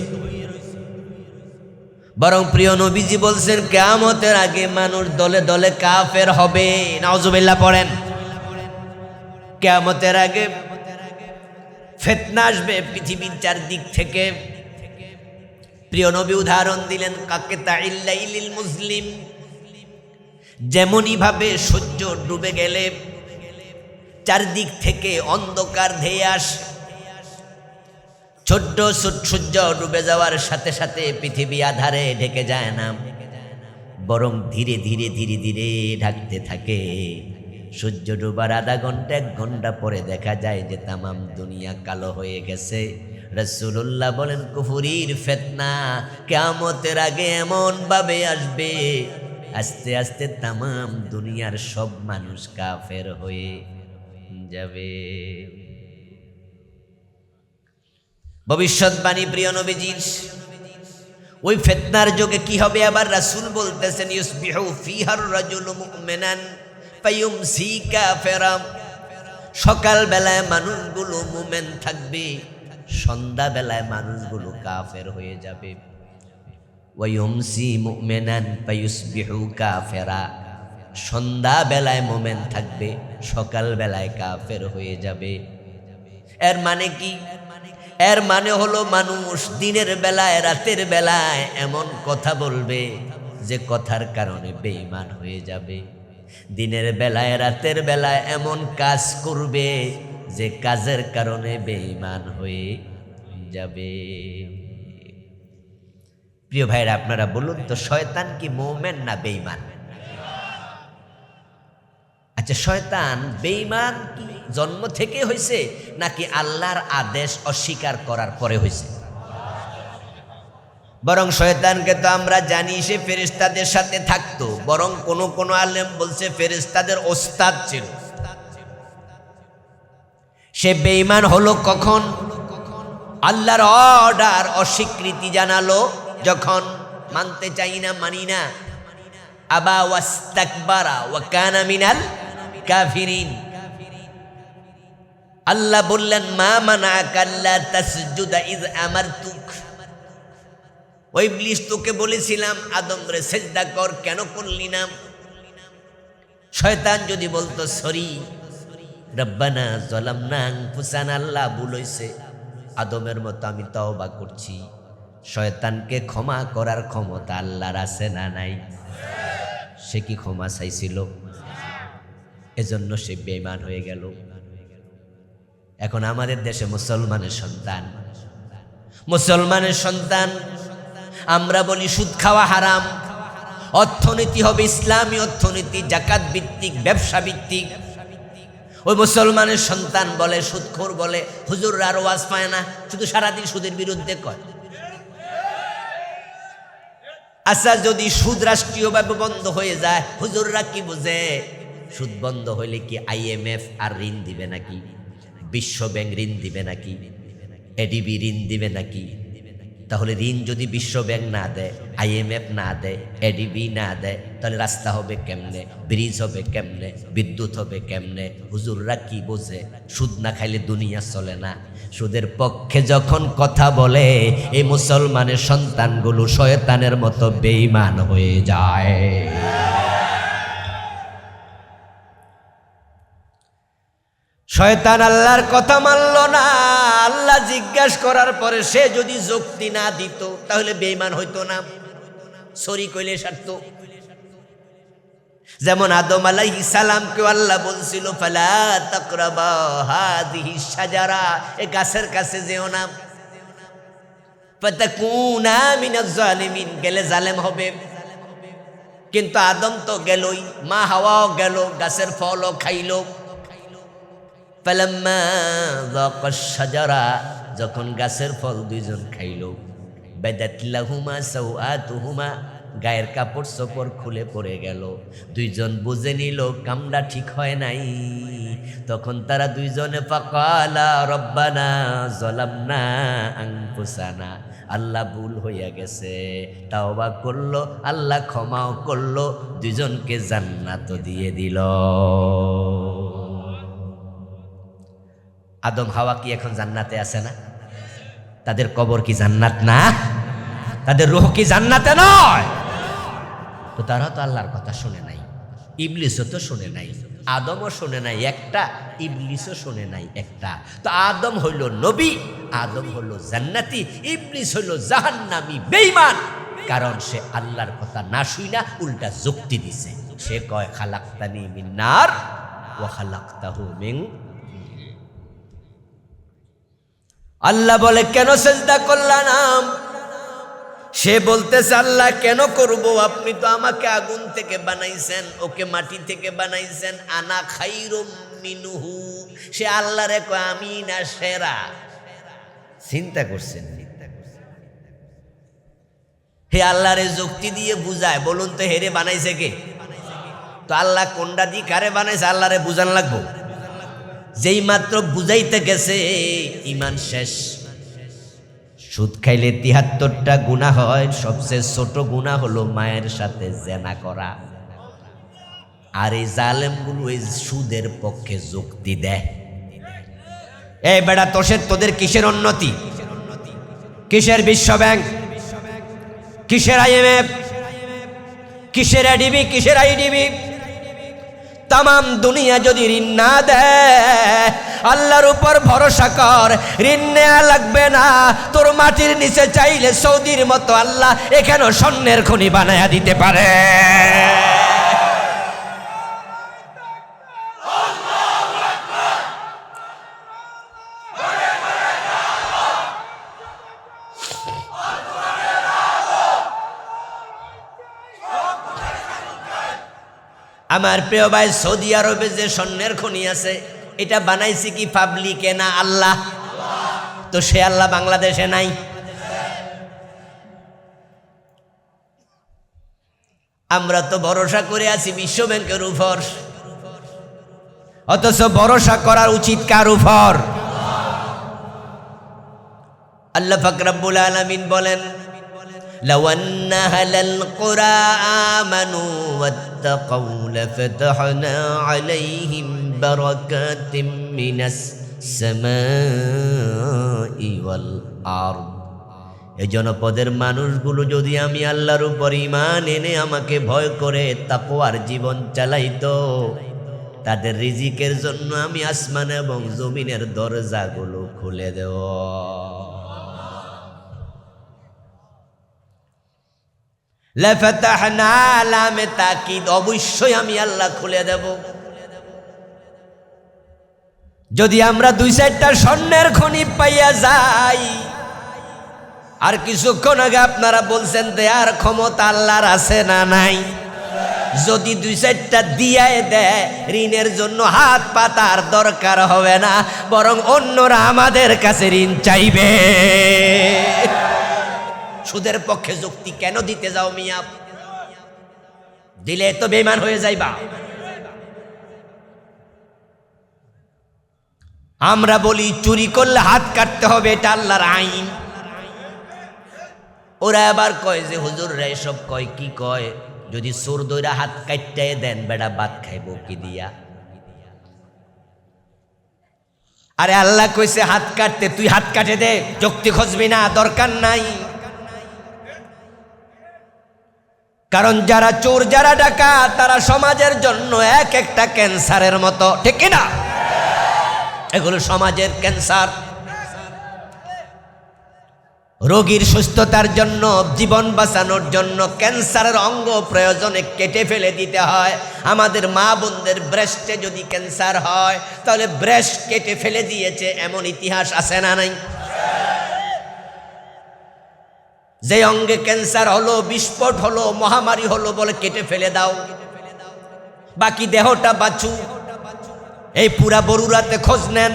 বরং প্রিয় নবীজি বলছেন, কিয়ামতের আগে মানুষ দলে দলে কাফের হবে। নাউজুবিল্লাহ পড়েন। কিয়ামতের আগে ফিতনা আসবে পৃথিবীর চারদিক থেকে। প্রিয় নবী উদাহরণ দিলেন, কাকিতাইল লাইলিল মুযলিম। যেমনই ভাবে সূর্য ডুবে গেলে চারদিক থেকে অন্ধকার ধেয়ে আসে, ছোট্ট সূর্য ডুবে যাওয়ার সাথে সাথে পৃথিবী আধারে ঢেকে যায় না, বরং ধীরে ধীরে ধীরে ধীরে ঢাকতে থাকে। সূর্য ডুবার আধা ঘন্টা, 1 ঘন্টা পরে দেখা যায় যে তামাম দুনিয়া কালো হয়ে গেছে। রাসূলুল্লাহ বলেন, কুফরির ফিতনা কিয়ামতের আগে এমন ভাবে আসবে, আস্তে আস্তে তামাম দুনিয়ার সব মানুষ কাফের হয়ে যাবে। ভবিষ্যৎবাণী প্রিয় নবীজির। ওই ফিতনার যুগে কি হবে আবার রাসূল বলতেছেন, ইউসবিহু ফিহার রাজুলু মুমিনান ফায়ুমসি কাফিরা। সকাল বেলায় মানুষগুলো মুমিন থাকবে, সন্ধ্যা বেলায় মানুষগুলো কাফের হয়ে যাবে। ওয়ায়ুমসি মুমিনান ফায়ুসবিহু কাফিরা। সন্ধ্যা বেলায় মুমিন থাকবে, সকাল বেলায় কাফের হয়ে যাবে। এর মানে কি? এর মানে হলো মানুষ দিনের বেলায় রাতের বেলায় এমন কথা বলবে যে কথার কারণে বেঈমান হয়ে যাবে। দিনের বেলায় রাতের বেলায় এমন কাজ করবে যে কাজের কারণে বেঈমান হয়ে যাবে। প্রিয় ভাইরা, আপনারা বলুন তো, শয়তান কি মুমিন না বেঈমান? আচ্ছা, শয়তান বেঈমান কি জন্ম থেকে হয়েছে নাকি আল্লাহর আদেশ অস্বীকার করার পরে হয়েছে? বরং শয়তানকে তো আমরা জানি সে ফেরেশতাদের সাথে থাকতো, বরং কোন আলেম বলছে ফেরেশতাদের ওস্তাদ ছিল। সে বেঈমান হলো কখন? আল্লাহর অর্ডার অস্বীকৃতি জানালো যখন, মানতে চাই না, মানি না। আবা ওয়াস্তাকবারা ওয়া কানা মিনাল কাফিরিন। আল্লাহ বললেন, মা মানাকা আল্লা তাসজুদা ইয আমারতুক। ওই ইবলিস, তোকে বলেছিলাম আদম রে সিজদা কর, কেন করলি না? শয়তান যদি বলতো, সরি রব্বানা যালামনা আনফুসানা, আল্লাহ ভুল হইছে, আদমের মতো আমি তওবা করছি। শয়তানকে ক্ষমা করার ক্ষমতা আল্লাহর আছে না নাই? সে কি ক্ষমা চাইছিল? এজন্য সে বেঈমান হয়ে গেল। এখন আমাদের দেশে মুসলমানের সন্তান আমরা বলি সুদ খাওয়া হারাম, অর্থনীতি হবে ইসলামী অর্থনীতি, জাকাত ভিত্তিক, ব্যবসা ভিত্তিক। ওই মুসলমানের সন্তান বলে, সুদখোর বলে, হুজুররা আর ওয়াজ পায় না, শুধু সারাদিন সুদের বিরুদ্ধে কয়। আচ্ছা, যদি সুদ রাষ্ট্রীয়ভাবে বন্ধ হয়ে যায়, হুজুররা কি বুঝে? সুদ বন্ধ হইলে কি IMF আর ঋণ দিবে নাকি? বিশ্ব ব্যাংক ঋণ দিবে নাকি? ADB ঋণ দিবে নাকি? তাহলে ঋণ যদি বিশ্ব ব্যাংক না দেয়, IMF না দেয়, ADB না দেয়, তাহলে রাস্তা হবে কেমনে? ব্রিজ হবে কেমনে? বিদ্যুৎ হবে কেমনে? হুজুররা কি বোঝে? সুদ না খাইলে দুনিয়া চলে না। সুদের পক্ষে যখন কথা বলে, এই মুসলমানের সন্তানগুলো শয়তানের মতো বেঈমান হয়ে যায়। শয়তান আল্লাহর কথা মানল না। আল্লাহ জিজ্ঞাসা করার পরে সে যদি যুক্তি না দিত, তাহলে বেঈমান হইতো না, শরীক হইলে সারত। যেমন আদম আলাইহিস সালামকে আল্লাহ বলছিল, ফালা তাকরাবা হাযিহিস শাজারা, এই গাছের কাছে যেও না, ফাতাকুনা মিনাজ জালিমিন, গেলে জালেম হবে। কিন্তু আদম তো গেলই, মা হাওয়াও গেল, গাছের ফলও খাইল। ফালাম্মা যাকাশ শাজারা, যখন গাছের ফল দুইজন খাইল, বাদাত লাহুমা সাওআতুহুমা, গায়ের কাপড় চোপড় খুলে পড়ে গেল। দুইজন বুঝে নিল কামটা ঠিক হয় নাই। তখন তারা দুইজনে ফাকালা রব্বানা যালামনা আনফুসানা, আল্লাহ ভুল হইয়া গেছে, তাওবা করলো, আল্লাহ ক্ষমাও করলো, দুইজনকে জান্নাত দিয়ে দিল। আদম হাওয়া কি এখন জান্নাতে আছে না? তাদের কবর কি জান্নাত না? তাদের রূহ কি জান্নাতে নয়? তো তারা তো আল্লাহর কথা শুনে নাই, ইবলিসও তো শুনে নাই, আদমও শুনে নাই একটা, ইবলিসও শুনে নাই একটা। তো আদম হইল নবী, আদম হইল জান্নাতি, ইবলিস হইল জাহান্নামী বেঈমান। কারণ সে আল্লাহর কথা না শুইনা উল্টা যুক্তি দিছে। সে কয় খালাকতানি মিন নার ওয়া খালাকতাহু মিন। আল্লাহ বলে কেন সেজদা করলা না? সে বলতেছে আল্লাহ কেন করব, আপনি তো আমাকে আগুন থেকে বানাইছেন, ওকে মাটি থেকে বানাইছেন, আনা খাইরুম মিনহু। সে আল্লাহরে কয় আমি না সেরা। চিন্তা করছেন? হে আল্লাহরে যুক্তি দিয়ে বুঝায়, বলুন তো হেরে বানাইছে কে? তো আল্লাহ কোনটা দিয়ে কারে বানাইছে আল্লাহরে বুঝান লাগবো। যেই মাত্র বুঝাইতে গেছে ইমান শেষ। সুদ খাইলে ৭৩টা গুনাহ হয়, সবচেয়ে ছোট গুনাহ হলো মায়ের সাথে জেনা করা। আর এই জালেমগুলো এই সুদের পক্ষে যুক্তি দেয়। এই বেটা তোদের কিসের উন্নতি? কিসের বিশ্ব ব্যাংক? কিসের IMF? কিসের ADB? কিসের IDB? তামাম দুনিয়া যদি ঋণ না দেয়, আল্লাহর উপর ভরসা কর, ঋণ নেওয়া লাগবে না। তোর মাটির নিচে চাইলে সৌদির মতো আল্লাহ এখানেও স্বর্ণের খনি বানায়া দিতে পারে। আমার প্রিয় ভাই, সৌদি আরবে যে স্বর্ণের খনি আছে, এটা বানাইছে কি পাবলিকে না আল্লাহ? তো সে আল্লাহ বাংলাদেশে নাই। আমরা তো ভরসা করে আছি বিশ্ব ব্যাংকের উপর, অথচ ভরসা করার উচিত কার উপর? আল্লাহ পাক রব্বুল আলামিন বলেন, لو أن أهل القرى آمنوا واتقوا لفتحنا عليهم بركات من السماء والأرض। এই জনপদের মানুষগুলো যদি আমি আল্লাহর উপর ঈমান এনে আমাকে ভয় করে তাকওয়ার জীবন চালাইতো, তাদের রিজিকের জন্য আমি আসমান এবং জমিনের দরজাগুলো খুলে দেব। লাফাতাহনা লামে তাকিদ, অবশ্যই আমি আল্লাহ খুলে দেব। যদি আমরা ২-৪টা স্বর্ণের খনি পাইয়া যাই। আর কিছুক্ষণ আগে আপনারা বলছেন দেয়ার ক্ষমতা আল্লাহর আছে না নাই? যদি 2-4টা দিয়ায় দেয় ঋণের জন্য হাত পাতার দরকার হবে না, বরং অন্যরা আমাদের কাছে ঋণ চাইবে। সুদের পক্ষে যুক্তি কেন দিতে যাও মিয়া? দিলে তো বেঈমান হয়ে যাইবা। আমরা বলি চুরি করলে হাত কাটতে হবে, এটা আল্লাহর আইন। ওরা আবার কয় যে হুজুররা এসব কয় কি কয়, যদি চোর দইরা হাত কাটতে দেন বেটা ভাত খাইব কি দিয়া? আরে আল্লাহ কইছে হাত কাটতে, তুই হাত কাটে দে, যুক্তি খুঁজবি না, দরকার নাই। কারণ যারা চোর যারা ডাকাত তারা সমাজের জন্য এক একটা ক্যান্সারের মতো, ঠিক কিনা? এগুলো সমাজের ক্যান্সার। রোগীর সুস্থতার জন্য, জীবন বাঁচানোর জন্য ক্যান্সারের অঙ্গ প্রয়োজনে কেটে ফেলে দিতে হয়। আমাদের মা বোনদের ব্রেস্টে যদি ক্যান্সার হয় তাহলে ব্রেস্ট কেটে ফেলে দিয়েছে, এমন ইতিহাস আছে না নাই? যে অঙ্গে ক্যান্সার হলো, বিস্ফোট হলো, মহামারী হলো বলে কেটে ফেলে দাও, বাকি দেহটা বাঁচু। এই পুরা বরুড়াতে খোঁজ নেন,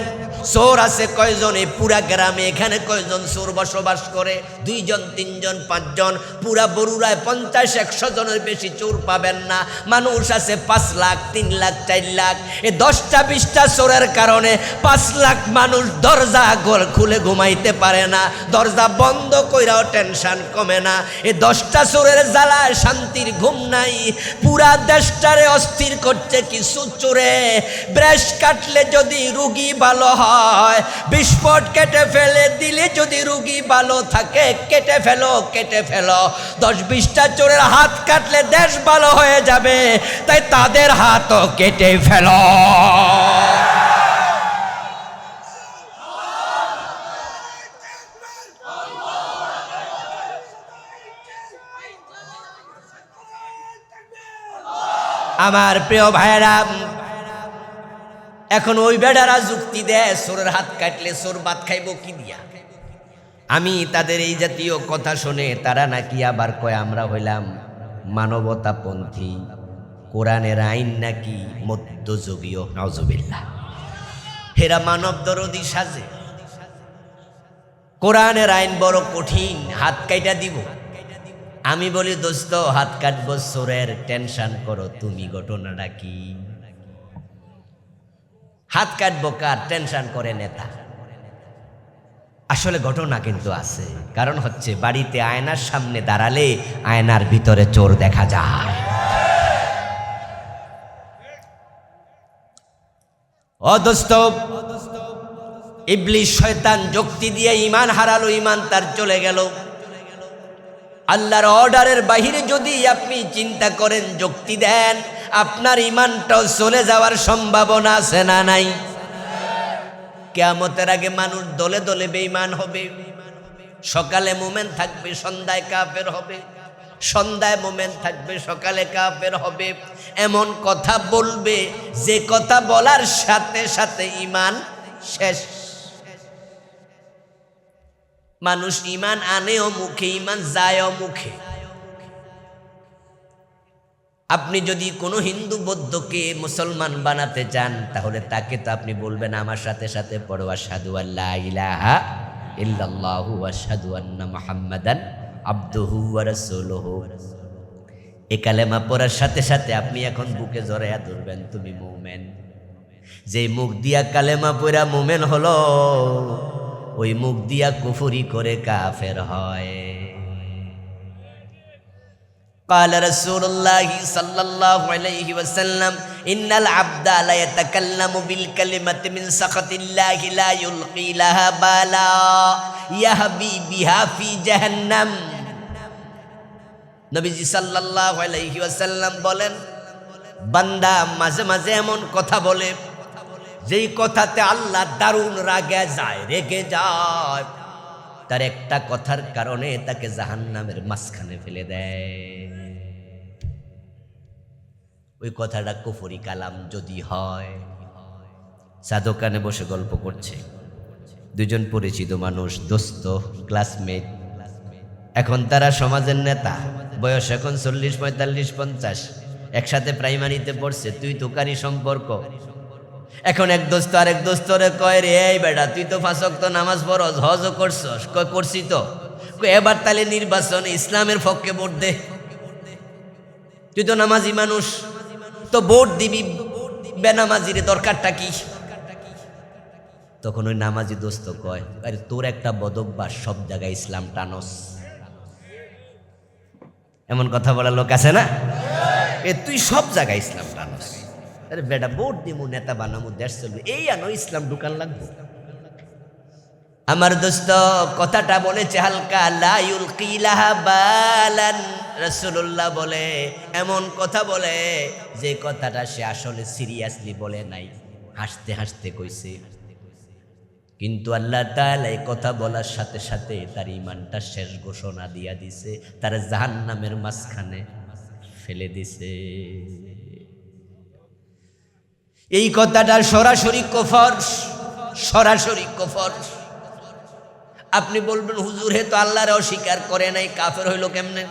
চোর আছে কয়জন? এই পুরা গ্রামে এখানে কয়জন চোর বসবাস করে? 2 জন 3 জন 5 জন। পুরা বরুড়ায় 50-100 জনের বেশি চোর পাবেন না। মানুষ আছে 5 লাখ, 3 লাখ, 4 লাখ। এই 10টা-20টা চোরের কারণে 5 লাখ মানুষ দরজা খুলে ঘুমাইতে পারে না, দরজা বন্ধ কইরাও টেনশন কমে না। এই 10টা চোরের জ্বালায় শান্তির ঘুম নাই। পুরা দেশটারে অস্থির করছে কিছু চোরে। ব্রেশ কাটলে যদি রুগী ভালো হয়, বিস্ফোট কেটে ফেলে দিলে যদি রুগী ভালো থাকে, কেটে ফেলো, কেটে ফেলো। 10-20টা চোরের হাত কাটলে দেশ ভালো হয়ে যাবে, তাই তাদের হাতও কেটে ফেলো। আমার প্রিয় ভাইরা, এখন ওই বেড়ারা যুক্তি দেয় চোরের হাত কাটলে চোর ভাত খাইব কি দিয়া। আমি তাদের এই জাতীয় কথা শুনে তারা নাকি আবার কয় আমরা হইলাম মানবতাপন্থী, কোরআনের আইন নাকি মধ্যযুগীয়। নাউজুবিল্লাহ। হেরা মানব দরদি সাজে। কোরআনের আইন বড় কঠিন, হাত কাইটা দিব। আমি বলি দোস্ত, হাত কাটবো চোরের, টেনশন করো তুমি, ঘটনাটা কি? হাত কাটবো কার, টেনশন করে নেতা। আসলে ঘটনা কিন্তু আছে। কারণ হচ্ছে বাড়িতে আয়নার সামনে দাঁড়ালে আয়নার ভিতরে চোর দেখা যায়। ও দোস্ত, ইবলিস শয়তান যুক্তি দিয়ে ঈমান হারালো, ঈমান তার চলে গেল। আল্লাহর অর্ডারের বাহিরে যদি আপনি চিন্তা করেন, যুক্তি দেন, আপনার ঈমানটাও চলে যাওয়ার সম্ভাবনা আছে না নাই? কিয়ামতের আগে মানুষ দলে দলে বেঈমান হবে। সকালে মুমিন থাকবে, সন্ধ্যায় কাফের হবে। সন্ধ্যায় মুমিন থাকবে, সকালে কাফের হবে। এমন কথা বলবে যে কথা বলার সাথে সাথে ঈমান শেষ। মানুষ ঈমান আনেও মুখে, ঈমান যায়ও মুখে। আপনি যদি কোনো হিন্দু বৌদ্ধকে মুসলমান বানাতে চান, তাহলে তাকে তো আপনি বলবেন আমার সাথে সাথে পড়ো আশহাদু আল্লা ইলাহা ইল্লাল্লাহু ওয়া আশহাদু আন্না মুহাম্মাদান আবদুহু ওয়া রাসূলুহু। এই কালেমা পড়ার সাথে সাথে আপনি এখন বুকে জড়াইয়া ধরবেন তুমি মুমিন। যে মুখ দিয়া কালেমা পড়া মুমিন হলো, ওই মুখ দিয়া কুফরি করে কাফের হয়। قال رسول الله صلى الله عليه وسلم إن العبد لا يتكلم بالكلمة من سخط الله لا يلقي لها بالا يهبي بها في جهنم। নবীজি সাল্লাল্লাহু আলাইহি ওয়াসাল্লাম বলেন, বান্দা মাঝে মাঝে এমন কথা বলে যেই কথাতে আল্লাহ দারুণ রেগে যায়, তার একটা কথার কারণে তাকে জাহান্নামের মাঝখানে ফেলে দেয়। ওই কথাটা কুফরি কালাম যদি হয়। চা দোকানে বসে গল্প করছে 2 জন পরিচিত মানুষ, দোস্ত, ক্লাসমেট। এখন তারা সমাজের নেতা, বয়স এখন 40, 45, 50। একসাথে প্রাইমারিতে পড়ছে, তুই তো কারি সম্পর্ক। এখন এক দোস্ত আরেক দোস্তরে কয় রে, এই বেটা তুই তো 5 ওয়াক্ত নামাজ পড়স, হজও করছস। কয় করছি তো। এবার তাহলে নির্বাচনে ইসলামের পক্ষে ভোট দে, তুই তো নামাজি মানুষ, তো ভোট দিবি বেনামাজিরে, দরকারটা কি? তখন ওই নামাজি দোস্ত কয়, আরে তোর একটা বদভ্যাস, সব জায়গায় ইসলাম টানস। এমন কথা বলার লোক আছে না? তুই সব জায়গায় ইসলাম টানস। আরে বেটা ভোট দিমু, নেতা বানামু, দেশ চলবে, এই আনো ইসলাম ঢুকান লাগবো। আমার দোস্ত কথাটা বলেছে হালকা, লা ইউলকিলাহা বালান। রাসূলুল্লাহ বলে এমন কথা বলে যে কথাটা সে আসলে সিরিয়াসলি বলে নাই, হাসতে হাসতে কইছে। কিন্তু আল্লাহ তাআলা এই কথা বলার সাথে সাথে তার ঈমানটা শেষ ঘোষণা দিয়া দিছে, তার জাহান্নামের মাঝখানে ফেলে দিছে। এই কথাটা সরাসরি কুফর, সরাসরি কুফর। আপনি বলবেন হুজুর হে তো আল্লাহরে অস্বীকার করে নাই, কাফের হইল কেমনে?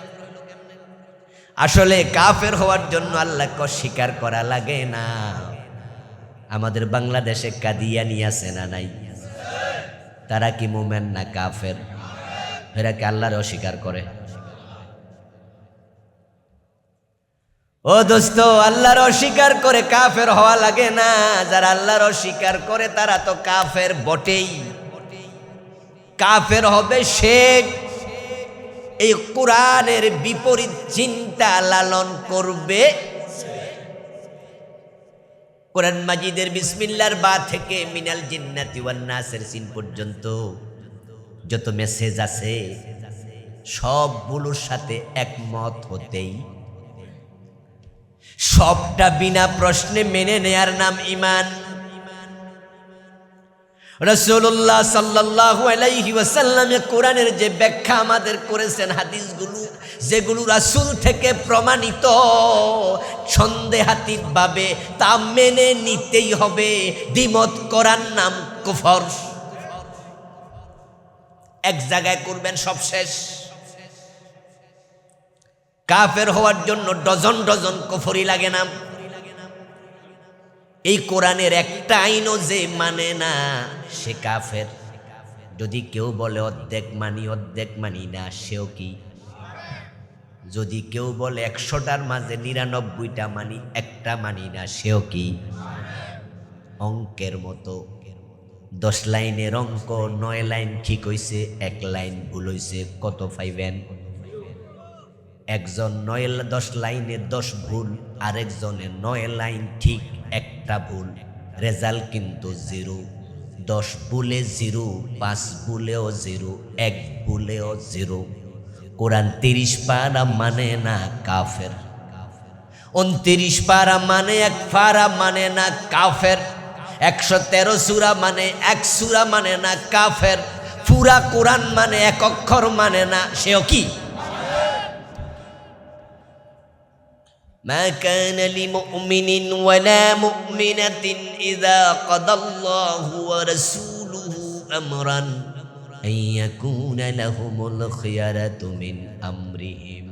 আসলে কাফের হওয়ার জন্য আল্লাহকে অস্বীকার করা লাগে না। আমাদের বাংলাদেশে কাদিয়ানি আছে না নাই? তারা কি মুমিন না কাফের? এরা কি আল্লাহরে অস্বীকার করে? ও দোস্ত, আল্লাহর অস্বীকার করে কাফের হওয়া লাগে না। যারা আল্লাহর অস্বীকার করে তারা তো কাফের বটেই। কাফের হবে সে এই কোরআনের বিপরীত চিন্তা লালন করবে। কোরআন মাজিদের বিসমিল্লাহর বা থেকে মিনাল জিন্নাতি ওয়ান নাসের সিন পর্যন্ত যত মেসেজ আছে সবগুলোর সাথে একমত হতেই, সবটা বিনা প্রশ্নে মেনে নেয়ার নাম ঈমান। রাসূলুল্লাহ সাল্লাল্লাহু আলাইহি ওয়াসাল্লাম কোরআনের যে ব্যাখ্যা আমাদের করেছেন, হাদিসগুলো যেগুলো রাসূল থেকে প্রমাণিত, সন্দেহাতীতভাবে তা মেনে নিতেই হবে। দ্বিমত করার নাম কুফর। এক জায়গায় করবেন সব শেষ। কাফের হওয়ার জন্য ডজন ডজন কুফরি লাগে না। এই কোরআনের একটা আইনও যে মানে না সে কাফের। যদি কেউ বলে অর্ধেক মানি না, সেও কি? যদি কেউ বলে 100টার মাঝে 99টা মানি, একটা মানি না, সেও কি? অঙ্কের মতো 10 লাইনের অঙ্ক 9 লাইন ঠিক হইছে, 1 লাইন ভুল হইছে, কত পাইবেন? একজন 10 লাইনে 10 ভুল, আরেকজনের 9 লাইন ঠিক, একটা ভুল, রেজাল্ট কিন্তু 0। 10 ভুলে 0, 5 ভুলেও 0, 1 ভুলেও 0। কোরআন 30 পারা মানে না কাফের, 29 পারা মানে 1 পারা মানে না কাফের, 113 সূরা মানে 1 সূরা মানে না কাফের, পুরা কোরআন মানে 1 অক্ষর মানে না, সেও কি? ما كان لمؤمن ولا مؤمنة إذا قضى الله ورسوله أمرا أن يكون لهم الخيرة من أمرهم।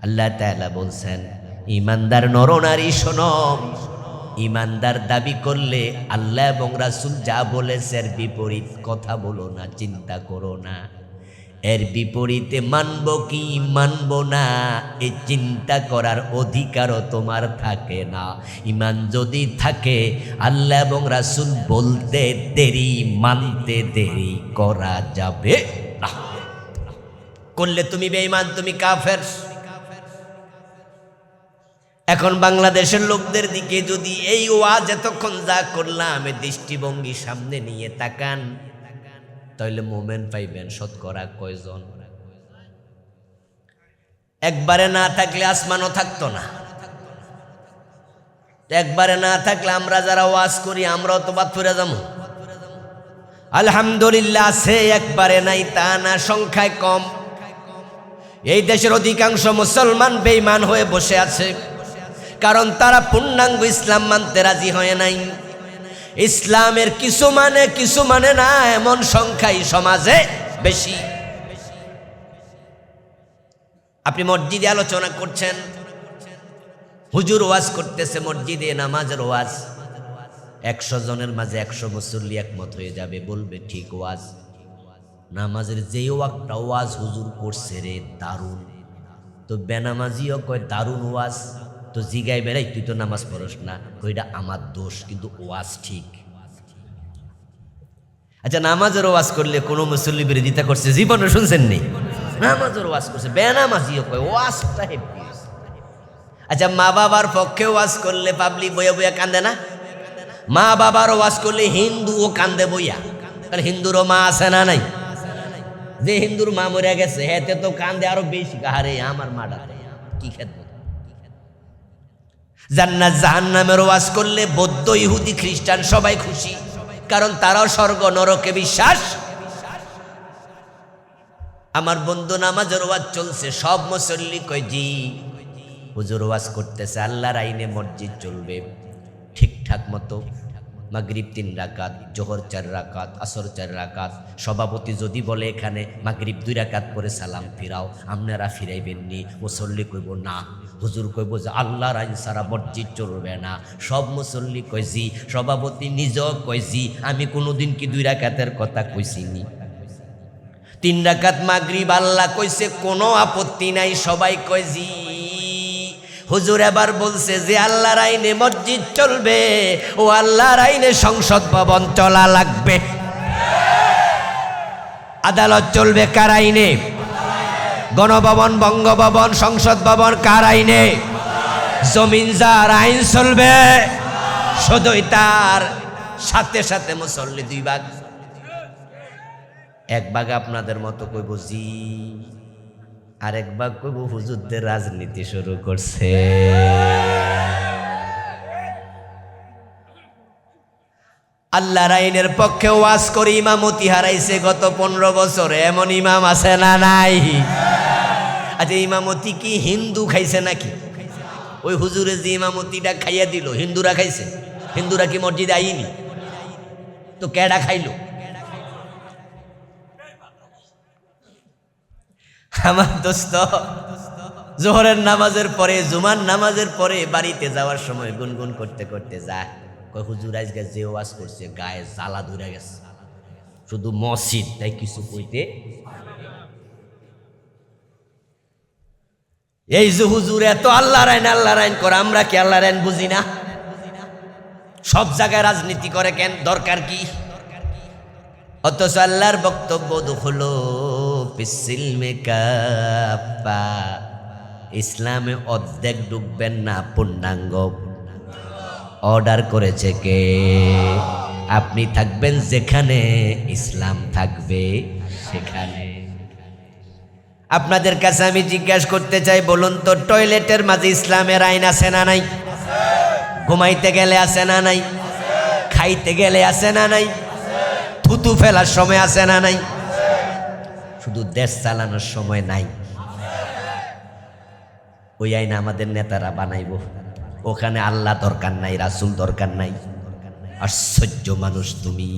আল্লাহ তাআলা বলছেন, ঈমানদার নরনারী শোনো, ঈমানদার দাবি করলে আল্লাহ এবং রাসূল যা বলেছে এর বিপরীত কথা বলো না, চিন্তা করো না। এর বিপরীতে মানব কি মানব না এই চিন্তা করার অধিকারও তোমার থাকে না। ঈমান যদি থাকে, আল্লাহ এবং রাসূল বলতে দেরি, মানতে দেরি করা যাবে না। করলে তুমি বেঈমান, তুমি কাফের। এখন বাংলাদেশের লোকদের দিকে যদি এই ওয়াজ এতক্ষণ যা করলাম এই দৃষ্টিভঙ্গি সামনে নিয়ে তাকান, তাহলে মোমেন পাইবেন শতকরা কয়জন? একবারে না থাকলে আসমানও থাকতো না। একবারে না থাকলে আমরা যারা ওয়াজ করি আমরাও তো বাদ ফিরে যাবো। আলহামদুলিল্লাহ আছে, একবারে নাই তা না, সংখ্যায় কম। এই দেশের অধিকাংশ মুসলমান বেঈমান হয়ে বসে আছে, কারণ তারা পূর্ণাঙ্গ ইসলাম মানতে রাজি হয় নাই। ইসলামের কিছু মানে না এমন সংখ্যাই সমাজে বেশি। আপনি মসজিদে আলোচনা করছেন, হুজুর ওয়াজ করতেছে মসজিদে, নামাজের ওয়াজ, 100 জনের মাঝে 100 মুসল্লি একমত হয়ে যাবে, বলবে ঠিক ওয়াজ। নামাজের যেই একটা ওয়াজ হুজুর করছে রে দারুণ, তো বেনামাজিও কয় দারুণ ওয়াজ, তো জিগাই বেড়াই তুই তো নামাজ পড়স না, কইটা আমার দোষ, কিন্তু ওয়াজ ঠিক। আচ্ছা, নামাজের ওয়াজ করলে কোনো মুসল্লি বিরোধিতা করছে জীবনে শুনছেন নি? নামাজের ওয়াজ করছে, বেনামাজিও কয় ওয়াজটা হেভি। আচ্ছা, মা বাবার পক্ষে ওয়াজ করলে পাবলিক বইয়া বইয়া কান্দে না? মা বাবার ওয়াজ করলে হিন্দুও কান্দে বইয়া, তাহলে হিন্দুরও মা আছে না নাই? যে হিন্দুর মা মরে গেছে হেতে তো কান্দে আরো বেশি, আরে আমার মাটা কি খেদমত। জান্নাত জাহান্নামের ওয়াজ করলে বৌদ্ধ, ইহুদি, খ্রিস্টান সবাই খুশি, কারণ তারাও স্বর্গ নরকে বিশ্বাস। আমার বন্ধু নামাজের ওয়াজ চলছে, সব মুসল্লি কয় জি হুজুর ওয়াজ করতেছে আল্লাহর আইনে মসজিদ চলবে ঠিকঠাক মতো, মাগরিব 3 রাকাত, জোহর 4 রাকাত, আসর 4 রাকাত। সভাপতি যদি বলে এখানে মাগরিব 2 রাকাত করে সালাম ফিরাও, আপনারা ফিরাইবেননি? মুসল্লি কইব না। হুজুর কইব যে আল্লাহর আইন ছাড়া মসজিদ চলবে না। সব মুসল্লি কয় জি, সভাপতি নিজেও কয় জি, আমি কোনোদিন কি 2 রাকাতের কথা কইছিনি? 3 রাকাত মাগরিব আল্লাহ কইছে, কোনো আপত্তি নাই, সবাই কয় জি। হুজুর এবার বলছে যে আল্লাহর আইনে মসজিদ চলবে, ও আল্লাহর আইনে সংসদ ভবন চলা লাগবে। আদালত চলবে কার আইনে? গণভবন, বঙ্গভবন, সংসদ ভবন কার আইনে? জমিন যার আইন চলবে, শুধুই তার সাথে সাথে মুসল্লি 2 ভাগ। 1 ভাগ আপনাদের মতো কইব জি, আরেক ভাগ কইব হুজুরদের রাজনীতি শুরু করছে। আল্লাহর আইনের পক্ষে ওয়াজ করে ইমামতি হারাইছে গত 15 বছরে, এমন ইমাম আছে না নাই? আচ্ছা, ইমামতি কি হিন্দু খাইছে নাকি? ওই হুজুরে যে ইমামতিটা খাইয়া দিল হিন্দুরা খাইছে? হিন্দুরা কি মসজিদে আইনি? তো কেডা খাইলো? আমার দোস্ত জোহরের নামাজের পরে, জুমার নামাজের পরে বাড়িতে যাওয়ার সময় গুনগুন করতে করতে যায়, কয় হুজুর আজকে যে ওয়াজ করছে গায়ে জ্বালা ধরে গেছে, শুধু মসজিদ তাই কিছু কইতে। এই যে হুজুর এত আল্লাহর আইন করে, আমরা কি আল্লাহর আইন বুঝি না? সব জায়গায় রাজনীতি করে কেন? দরকার কি? অথচ আল্লাহর বক্তব্য হলো পিসিলমে কাপা, ইসলামে অর্ধেক ডুববেন না, পূর্ণাঙ্গ। অর্ডার করেছে কে? আপনি থাকবেন যেখানে, ইসলাম থাকবে সেখানে। আপনাদের কাছে আমি জিজ্ঞাসা করতে চাই, বলুন তো টয়লেটের মাঝে ইসলামের আইন আছে না নাই? ঘুমাইতে গেলে আছে না নাই? খাইতে গেলে আছে না নাই? থুতু ফেলার সময় আছে না নাই? শুধু দেশ চালানোর সময় নাই। ওই আইন আমাদের নেতারা বানাইব, ওখানে আল্লাহ দরকার নাই, রাসূল দরকার নাই। আশ্চর্য মানুষ তুমি,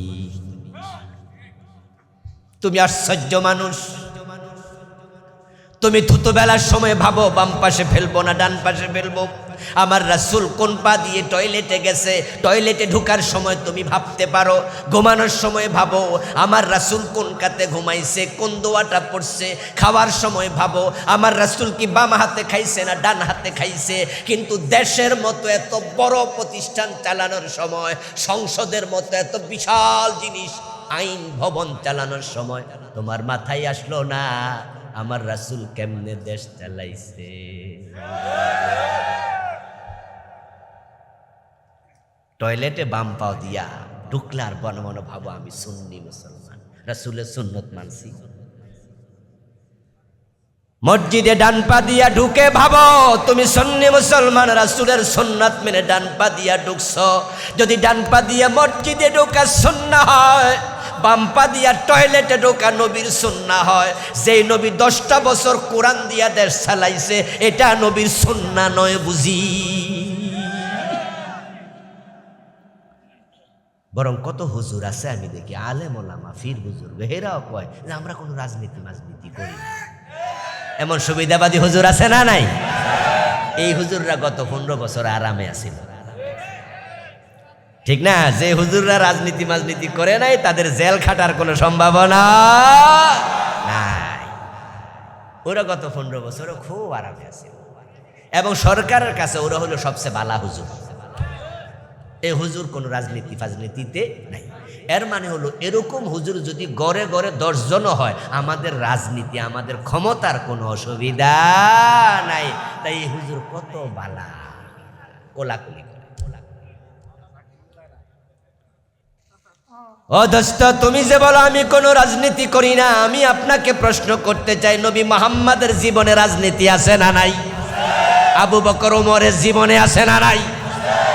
তুমি আশ্চর্য মানুষ। তুমি থুতু ফেলার সময় ভাবো বাম পাশে ফেলবো না ডান পাশে ফেলবো। আমার রাসূল কোন পা দিয়ে টয়লেটে গেছে, টয়লেটে ঢোকার সময় তুমি ভাবতে পারো। ঘুমানোর সময় ভাবো আমার রাসূল কোন কাতে ঘুমাইছে, কোন দোয়াটা পড়ছে। খাওয়ার সময় ভাবো আমার রাসূল কি বাম হাতে খাইছে না ডান হাতে খাইছে। কিন্তু দেশের মতো এত বড় প্রতিষ্ঠান চালানোর সময়, সংসদের মতো এত বিশাল জিনিস, আইন ভবন চালানোর সময় তোমার মাথায় আসলো না আমার রাসূল কেমনে দেশ চালাইছে? টয়লেটে বাম পাও দিয়া ঢুকলে আর মনে মনে ভাবো আমি সুন্নি মুসলমান, রাসূলের সুন্নত মানছি। মসজিদে ডান পা দিয়া ঢুকে ভাবো তুমি সুন্নি মুসলমান, রাসূলের সুন্নাত মেনে ডান পা দিয়া ঢুকছো। যদি ডান পা দিয়া মসজিদে ঢোকা সুন্নাহ হয়, বাম পা দিয়া টয়লেটে ঢোকা নবীর সুন্নাহ হয়। যেই নবী 10টা বছর কোরআন দিয়া দেশ চালাইছে, এটা নবীর সুন্নাহ নয় বুঝি? বরং কত হুজুর আছে আমি দেখি, আলেম ওলামা ফির বুজুর্গ, এরাও কয় যে আমরা কোনো রাজনীতি করি না। এমন সুবিধাবাদী হুজুর আছে না নাই? এই হুজুররা গত 15 বছর আরামে আছিল, ঠিক না? যে হুজুররা রাজনীতি মাজনীতি করে নাই তাদের জেল খাটার কোনো সম্ভাবনা নাই। ওরা গত 15 বছর খুব আরামে আছিল এবং সরকারের কাছে ওরা হলো সবচেয়ে বালা হুজুর। এই হুজুর কোনো রাজনীতি ফাজনীতিতে নাই। এর মানে হলো এরকম হুজুর যদি গড়ে গড়ে 10 জন হয়, আমাদের রাজনীতি আমাদের ক্ষমতার কোনো অসুবিধা নাই। তাই এই হুজুর কত বালা, কোলাকুলি করে। ও দোস্ত, তুমি যে বলো আমি কোনো রাজনীতি করি না, আমি আপনাকে প্রশ্ন করতে চাই, নবী মুহাম্মাদের জীবনে রাজনীতি আছে না নাই? আবু বকর ওমরের জীবনে আছে না নাই?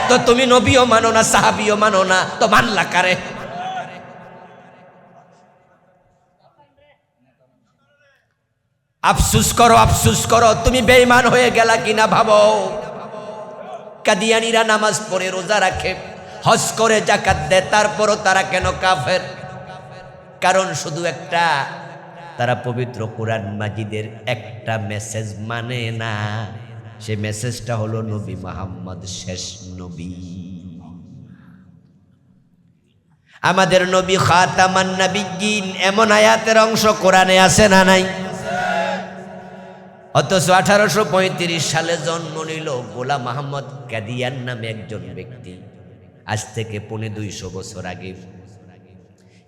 তো তুমি নবীও মানো না, সাহাবীও মানো না, তো মানলা কারে? আফসুস করো, আফসুস করো, তুমি বেঈমান হয়ে গেলা কিনা ভাবো। কাদিয়ানীরা নামাজ পড়ে, রোজা রাখে, হজ করে, যাকাত দেয়, তারপরও তারা কেন কাফের? কারণ শুধু একটা, তারা পবিত্র কোরআন মাজিদের একটা মেসেজ মানে না। সে মেসেজটা হলো নবী মুহাম্মদ শেষ নবী। আমাদের নবী খাতামান নবিয়্যিন, এমন আয়াতের অংশ কোরআনে আছে না নাই? অথচ 1835 সালে জন্ম নিল গোলাম আহমদ কাদিয়ান নামে একজন ব্যক্তি। আজ থেকে 250 বছর আগে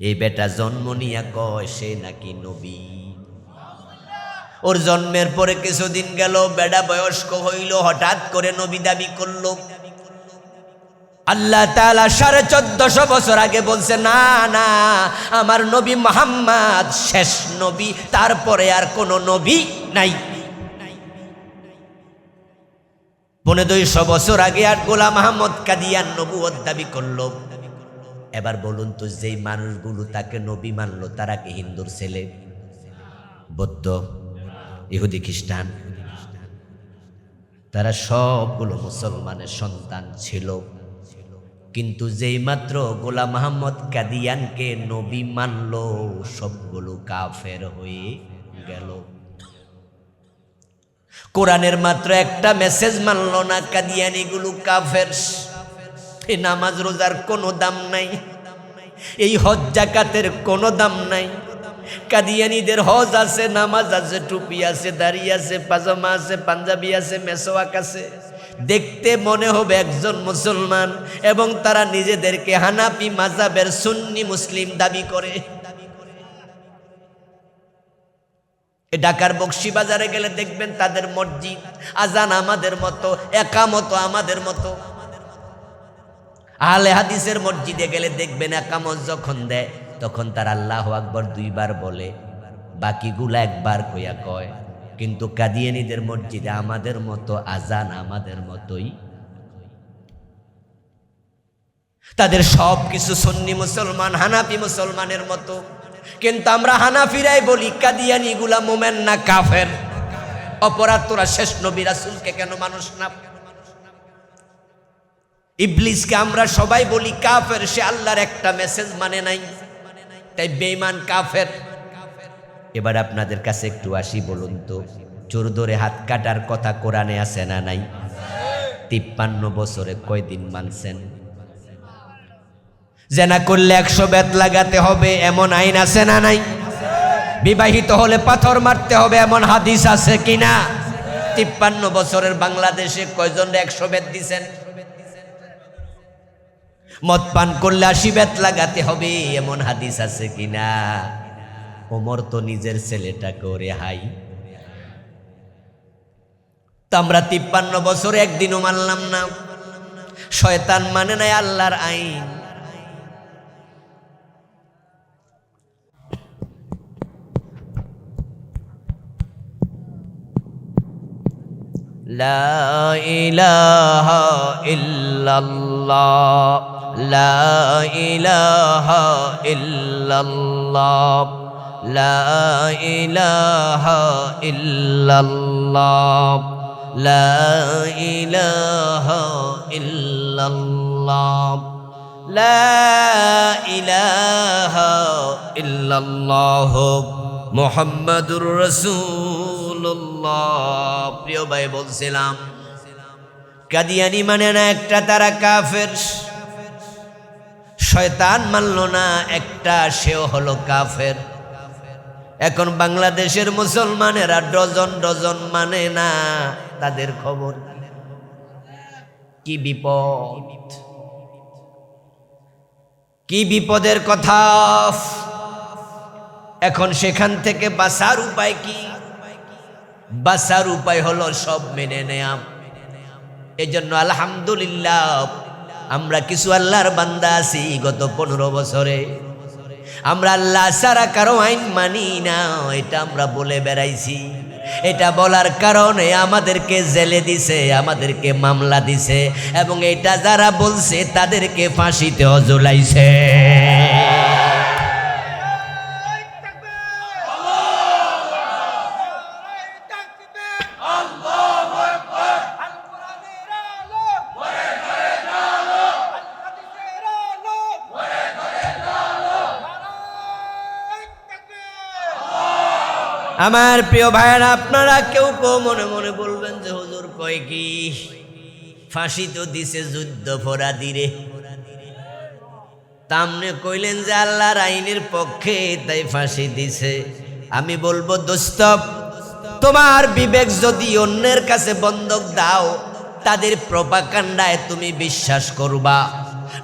এই বেটা জন্ম নিয়া কয় সে নাকি নবী। ওর জন্মের পরে কিছুদিন গেল, বেটা বয়স্ক হইল, হঠাৎ করে নবী দাবি করলো। আল্লাহ তাআলা 1450 বছর আগে বলছে, না না, আমার নবী মুহাম্মদ শেষ নবী, তারপরে আর কোন নবী নাই। 250 বছর আগে আর গোলাম আহমদ কাদিয়ান নবুয়ত দাবি করলো। এবার বলুন তো, যেই মানুষগুলো তাকে নবী মানলো তারা কি হিন্দুর ছেলে, বৌদ্ধ, ইহুদি, খ্রিস্টান? তারা সবগুলো মুসলমানের সন্তান ছিল। কিন্তু যেই মাত্র গোলাম আহমদ কাদিয়ানকে নবী মানলো, সবগুলো কাফের হয়ে গেল। কোরআনের মাত্র একটা মেসেজ মানলো না, কাদিয়ানিগুলো কাফের। এই নামাজ রোজার কোনো দাম নাই, এই হজ যাকাতের কোনো দাম নাই। কাদিয়ানিদের হজ আছে, নামাজ আছে, টুপি আছে, দাড়ি আছে, পাজামা আছে, পাঞ্জাবি আছে, মেসওয়াক আছে, দেখতে মনে হবে একজন মুসলমান, এবং তারা নিজেদেরকে হানাফি মাযহাবের সুন্নি মুসলিম দাবি করে। ঢাকার বকশীবাজারে গেলে দেখবেন তাদের মসজিদ, আজান আমাদের মতো, একামত আমাদের মতো। আহলে হাদিসের মসজিদে গেলে দেখবেন একামত যখন দেয় তখন তারা আল্লাহু আকবার 2 বার বলে, বাকিগুলা একবার কইয়া কয়। কিন্তু কাদিয়ানীদের মসজিদে আমাদের মতো আজান আমাদের মতোই। তাদের সব কিছু সুন্নি মুসলমান, হানাফি মুসলমানের মতো। কিন্তু আমরা হানাফিরাই বলি কাদিয়ানীগুলা মোমেন না কাফের। অপরাধ তোরা শেষ নবী রাসূলকে কেন মানুষ না? ইবলিসকে আমরা সবাই বলি কাফের, সে আল্লাহর একটা মেসেজ মানে নাই, তাই বেঈমান কাফের। এবার আপনাদের কাছে একটু আসি, বলুন তো, চোর ধরে হাত কাটার কথা কোরআনে আছে না নাই? 53 বছরে কয়দিন মানছেন? জেনা করলে 100 বেত লাগাতে হবে, এমন আইন আছে না নাই? বিবাহিত হলে পাথর মারতে হবে, এমন হাদিস আছে কিনা? 53 বছরের বাংলাদেশে কয়জন 100 বেত দিছেন? মদ পান করলে 80 বেত লাগাতে হবে, এমন হাদিস আছে কিনা? ওমর তো নিজের ছেলেটাকে রেহাই। তো আমরা 53 বছরে একদিনও মানলাম না। শয়তান মানে নাই আল্লাহর আইন। লা ইলাহা ইল্লাল্লাহ, লা ইলাহা ইল্লাল্লাহ, লা ইলাহা ইল্লাল্লাহ, লা ইলাহা ইল্লাল্লাহ, লা ইলাহা ইল্লাল্লাহ মুহাম্মাদুর রাসূলুল্লাহ। প্রিয় ভাই, বলছিলাম কাদিয়ানি মানে না একটা, তারা কাফের। শয়তান মানল না একটা, সেও হলো কাফের। এখন বাংলাদেশের মুসলমানেরা ডজন ডজন মানে না, তাদের খবর কি বিপদ, কি বিপদের কথা। এখন সেখান থেকে বাঁচার উপায় কি? বাঁচার উপায় হলো সব মেনে নেয়া। এজন্য আলহামদুলিল্লাহ আমরা কিছু আল্লাহর বান্দা আছি, গত 15 বছরে আমরা আল্লাহ ছাড়া কারো আইন মানি না, এটা আমরা বলে বেড়াইছি। এটা বলার কারণে আমাদেরকে জেলে দিছে, আমাদেরকে মামলা দিছে, এবং এটা যারা বলছে তাদেরকে ফাঁসিতেও ঝুলাইছে। আমার প্রিয় ভাইয়েরা, আপনারা কেউ কেউ মনে মনে বলবেন যে হুজুর কয় কি, ফাঁসি তো দিছে যুদ্ধাপরাধীরে। তামনে কইলেন যে আল্লাহর আইনের পক্ষে, তাই ফাঁসি দিছে। আমি বলবো দোস্ত, তোমার বিবেক যদি অন্যের কাছে বন্ধক দাও, তাদের প্রপাগান্ডায় তুমি বিশ্বাস করবা,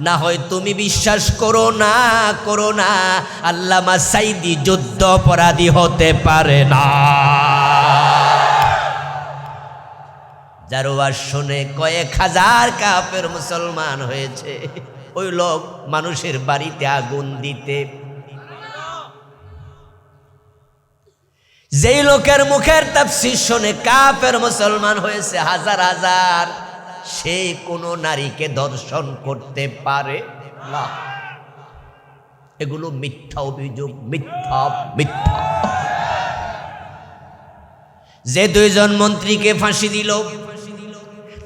না হয় তুমি বিশ্বাস করো না, করো না। আল্লামা সাইদি যুদ্ধ অপরাধী হতে পারে না। যার ওয়াজ শুনে কয়েক হাজার কাফের মুসলমান হয়েছে, ওই লোক মানুষের বাড়িতে আগুন দিতে। যেই লোকের মুখের তাফসীর শুনে কাফের মুসলমান হয়েছে হাজার হাজার, সে কোনো নারীকে দর্শন করতে পারে না। এগুলো মিথ্যা অভিযোগ, মিথ্যা মিথ্যা। যে 2 জন মন্ত্রীকে ফাঁসি দিল,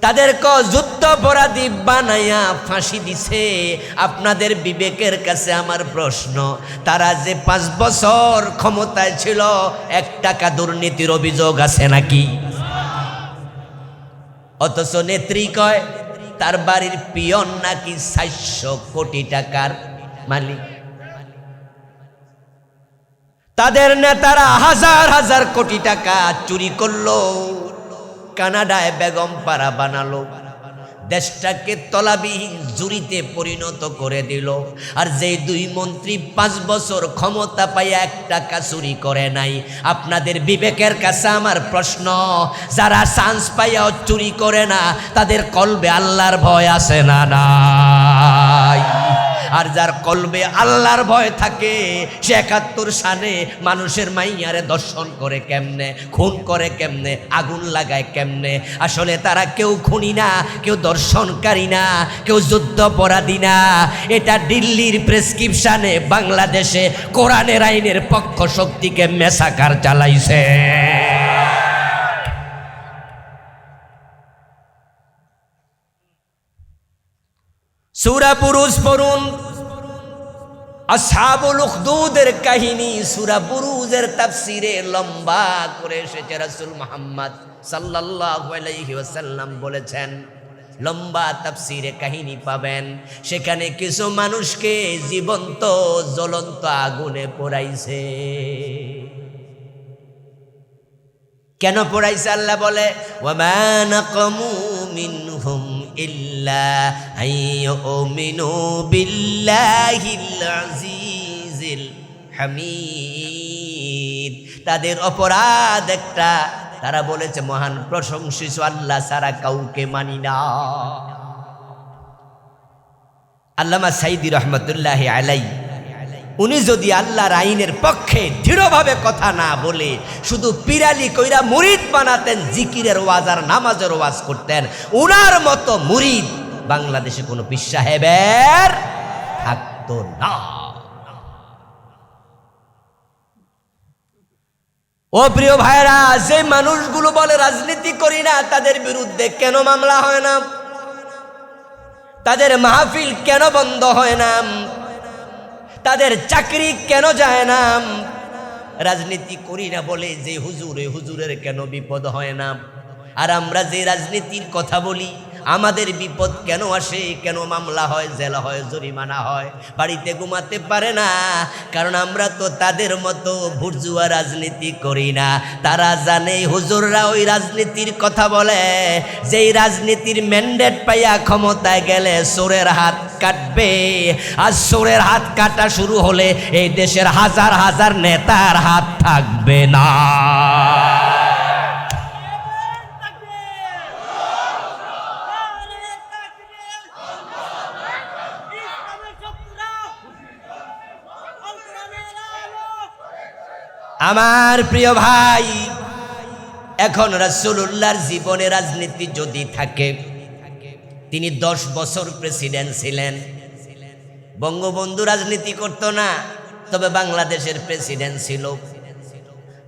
তাদেরকে যুদ্ধাপরাধী বানাইয়া ফাঁসি দিছে। আপনাদের বিবেকের কাছে আমার প্রশ্ন, তারা যে 5 বছর ক্ষমতায় ছিল, 1 টাকা দুর্নীতির অভিযোগ আছে নাকি? অথচ নেত্রী কয় তার বাড়ির পিয়ন নাকি 400 কোটি টাকার মালিক। তাদের নেতারা হাজার হাজার কোটি টাকা চুরি করলো, কানাডায় বেগম পাড়া বানালো, দেশটাকে তলাবিহীন জুরিতে পরিণত করে দিল। আর যে 2 মন্ত্রী 5 বছর ক্ষমতা পাইয়া 1 টাকা চুরি করে নাই, আপনাদের বিবেকের কাছে আমার প্রশ্ন, যারা চান্স পাইয়াও চুরি করে না, তাদের কলবে আল্লাহর ভয় আছে না নাই? আর যার কলবে আল্লাহর ভয় থাকে, সে 71 সালে মানুষের মাইয়ারে দর্শন করে কেমনে, খুন করে কেমনে, আগুন লাগায় কেমনে। আসলে তারা কেউ খুনি না, কেউ দর্শনকারী না, কেউ যুদ্ধাপরাধী না। এটা দিল্লির প্রেসক্রিপশনে বাংলাদেশে কোরআনের আইনের পক্ষ শক্তিকে মেসাকার চালাইছে। সূরা বুরুজ পড়ুন, আসহাবুল উখদুদের কাহিনী সূরা বুরুজের তাফসিরে লম্বা করে এসেছে। রাসূল মুহাম্মদ সাল্লাল্লাহু আলাইহি ওয়াসাল্লাম বলেছেন, লম্বা তাফসিরে কাহিনী পাবেন। সেখানে কিছু মানুষকে জীবন্ত জ্বলন্ত আগুনে পোড়াইছে। কেন পোড়াইছে? আল্লাহ বলে, ওয়ামা নাকামু মিনহুম ইল্লা আইয়ুমিনু বিল্লাহিল আজিজিল হামিদ। তাদের অপরাধ একটা, তারা বলেছে মহান প্রশংসিত আল্লাহ ছাড়া কাউকে মানি না। আল্লামা সাইদি রহমতুল্লাহি আলাইহি, উনি যদি আল্লাহর আইনের পক্ষে দৃঢ়ভাবে কথা না বলে শুধু পিরালি কইরা মুরিদ বানাতেন, জিকিরের ওয়াজ আর নামাজের ওয়াজ করতেন, উনার মতো মুরিদ বাংলাদেশে কোনো পীর সাহেবের থাকতো না। ও প্রিয় ভাইরা, যে মানুষগুলো বলে রাজনীতি করি না, তাদের বিরুদ্ধে কেন মামলা হয় না? তাদের মাহফিল কেন বন্ধ হয় না? তাদের চাকরি কেন যায় না? রাজনীতি করি না বলে যে হুজুরের কেন বিপদ হয় না? আর আমরা যে রাজনীতির কথা বলি, আমাদের বিপদ কেন আসে, কেন মামলা হয়, জেলা হয়, জরিমানা হয়, বাড়িতে ঘুমাতে পারে না? কারণ আমরা তো তাদের মতো বুর্জুয়া রাজনীতি করি না। তারা জানে হুজুররা ওই রাজনীতির কথা বলে, যেই রাজনীতির ম্যান্ডেট পাইয়া ক্ষমতায় গেলে চোরের হাত কাটবে। আর চোরের হাত কাটা শুরু হলে এই দেশের হাজার হাজার নেতার হাত থাকবে না। আমার প্রিয় ভাই, এখন রাসূলুল্লাহর জীবনে রাজনীতি যদি থাকে, তিনি 10 বছর প্রেসিডেন্ট ছিলেন। বঙ্গবন্ধু রাজনীতি করত না, তবে বাংলাদেশের প্রেসিডেন্ট ছিল।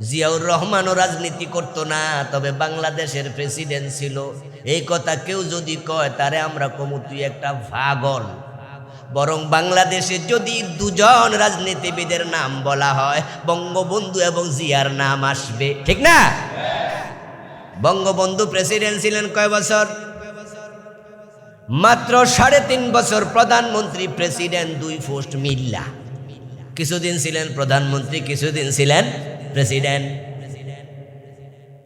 জিয়াউর রহমানও রাজনীতি করত না, তবে বাংলাদেশের প্রেসিডেন্ট ছিল। এই কথা কেউ যদি কয়, তারে আমরা কমু তুই একটা পাগল। বরং বাংলাদেশে যদি দুজন রাজনীতিবিদের নাম বলা হয়, বঙ্গবন্ধু এবং জিয়ার নাম আসবে, ঠিক না? বঙ্গবন্ধু প্রেসিডেন্ট ছিলেন কয় বছর? মাত্র 3.5 বছর। প্রধানমন্ত্রী প্রেসিডেন্ট 2 পোস্ট মিল্লা। কিছুদিন ছিলেন প্রধানমন্ত্রী, কিছুদিন ছিলেন প্রেসিডেন্ট।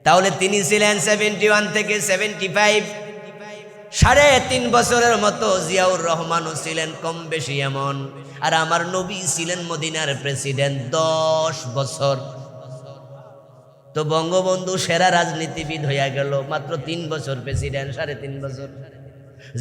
তাহলে তিনি ছিলেন 71 থেকে 75। 3.5 বছরের মতো জিয়াউর রহমানও ছিলেন কম বেশি এমন। আর আমার নবী ছিলেন মদিনার প্রেসিডেন্ট 10 বছর। তো বঙ্গবন্ধু সেরা রাজনীতিবিদ হইয়া গেল, মাত্র 3 বছর প্রেসিডেন্ট, 3.5 বছর।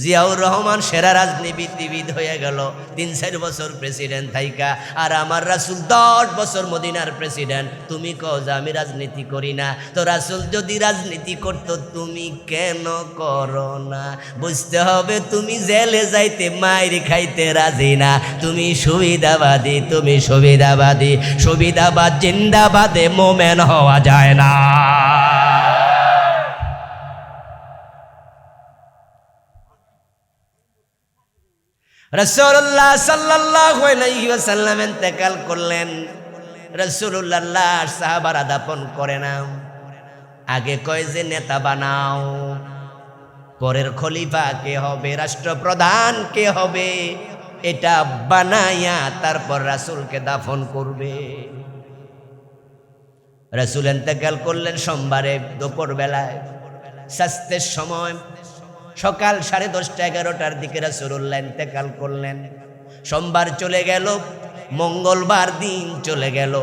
জিয়াউর রহমান সেরা রাজনীতিবিদ হয়ে গেল 3-4 বছর প্রেসিডেন্ট থাইকা। আর আমার রাসূল 10 বছর মদিনার প্রেসিডেন্ট। তুমি কও যে আমি রাজনীতি করি না, তো রাসূল যদি রাজনীতি করত তুমি কেন করো না? বুঝতে হবে তুমি জেলে যাইতে মাইর খাইতে রাজি না, তুমি সুবিধাবাদী, তুমি সুবিধাবাদী। সুবিধাবাদ জিন্দাবাদে মোমেন হওয়া যায় না। রাসূলুল্লাহ সাল্লাল্লাহু আলাইহি ওয়াসাল্লাম ইন্তেকাল করলেন। রাসূলুল্লাহ সাহাবারা দাফন করে না। আগে কয় যে নেতা বানাও, পরের খলিফা কে হবে, রাষ্ট্রপ্রধান কে হবে, এটা বানাইয়া তারপর রাসূলকে দাফন করবে। রাসূল ইন্তেকাল করলেন সোমবারে দুপুর বেলায়, সাস্তের সময়। সকাল 10:30-11টার দিকে রাসূলুল্লাহ ইন্তেকাল করলেন। সোমবার চলে গেল, মঙ্গলবার দিন চলে গেল,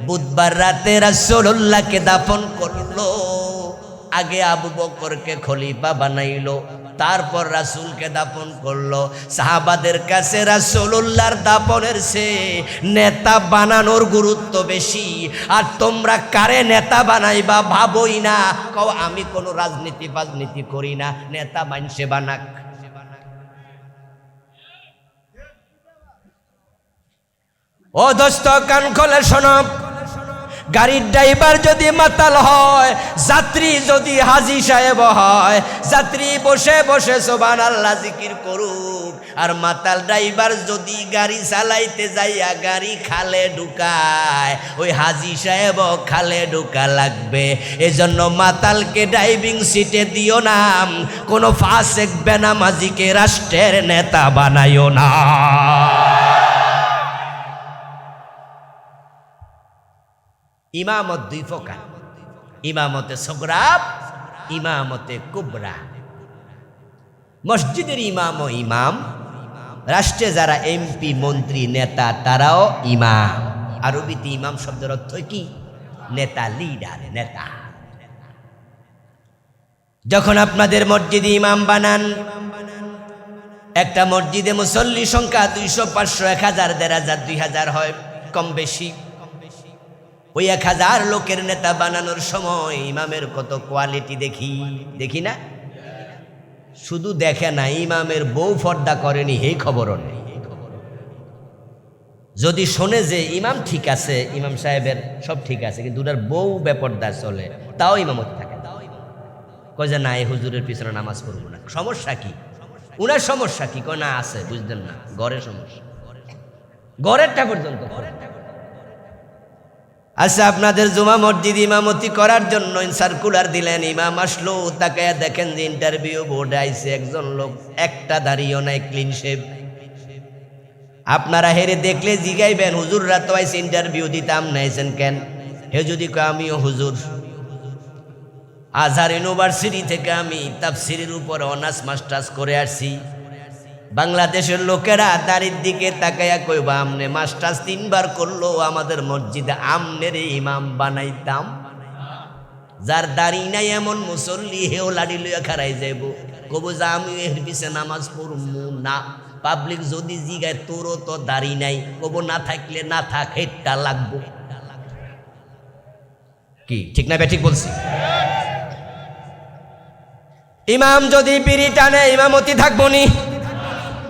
বুধবার রাতে রাসূলুল্লাহকে দাফন করলো। আগে আবু বকরকে খলিফা বানাইলো, তারপর রাসূলকে দাফন করলো। সাহাবাদের কাছে রাসূলুল্লাহর দাফনের চেয়ে নেতা বানানোর গুরুত্ব বেশি। আর তোমরা কারে নেতা বানাইবা ভাবই না, কও আমি কোনো রাজনীতি করি না, নেতা মানছে বানাক। ও দোস্ত কান খোলে শোনো, গাড়ির ড্রাইভার যদি মাতাল হয়, যাত্রী যদি হাজী সাহেব হয়, যাত্রী বসে বসে সুবহানাল্লাহ জিকির করুক। আর মাতাল ড্রাইভার যদি গাড়ি চালাইতে যাইয়া গাড়ি খালে ঢুকায়, ওই হাজী সাহেব খালে ঢুকা লাগবে। এজন্য মাতালকে ড্রাইভিং সিটে দিও না, কোনো ফাসেক বেনামাজিকে রাষ্ট্রের নেতা বানাইও না। ইমামত 2 প্রকার, ইমামতে সগরা, ইমামতে কুবরা। মসজিদের ইমাম ও ইমাম, রাষ্ট্রে যারা এমপি মন্ত্রী নেতা তারাও ইমাম। আরবিতে ইমাম শব্দের অর্থ কি? নেতা, লিডার, নেতা। যখন আপনাদের মসজিদে ইমাম বানান, একটা মসজিদে মুসল্লি সংখ্যা 200, 500, 1000, 1500, 2000 হয় কম বেশি। ওই 1000 লোকের নেতা বানানোর সময় ইমামের কত কোয়ালিটি দেখি না? শুধু দেখে না, ইমামের বউ পর্দা করেনি এই খবরও নেই। যদি শোনে যে ইমাম ঠিক আছে, ইমাম সাহেবের সব ঠিক আছে, কিন্তু ওনার বউ বেপর্দা চলে, তাও ইমামত থাকে। কয় যে না, এই হুজুরের পিছনে নামাজ পড়বো না। সমস্যা কি? উনার সমস্যা কি? কয় না আছে, বুঝলেন না, ঘরের সমস্যা, ঘরেরটা পর্যন্ত। আচ্ছা, আপনাদের জুমা মসজিদ ইমামতি করার জন্য সার্কুলার দিলেন, ইমাম আসলো, তাকে দেখেন যে ইন্টারভিউ বোর্ডে আইছে একজন লোক, একটা দাঁড়িয়েও নাই, ক্লিন শেভ। আপনারা হেরে দেখলে জিগাইবেন, হুজুররা তো আইসে ইন্টারভিউ দিতাম নাইছেন কেন? হে যদি কয় আমিও হুজুর, আজহার ইউনিভার্সিটি থেকে আমি তাফসিরের উপর অনার্স মাস্টার্স করে আসছি। বাংলাদেশের লোকেরা দাড়ির দিকে তাকাইয়া কইবা, আমনে মাস্টার্স 3 বার করলো, আমাদের মসজিদে আমনের ইমাম বানাইতাম। যার দাড়ি নাই এমন মুসল্লি, হেও লাড়ি লইয়া খারাই যাইব, কবো যে আমি এর পিছে নামাজ পড়মু না। পাবলিক যদি জিগায় তোরও তো দাড়ি নাই, কবো না থাকলে না থাক, হেটটা লাগবো। কি ঠিক না? ঠিক বলছি? ইমাম যদি বিড়ি টানে, ইমামতি থাকবো নি?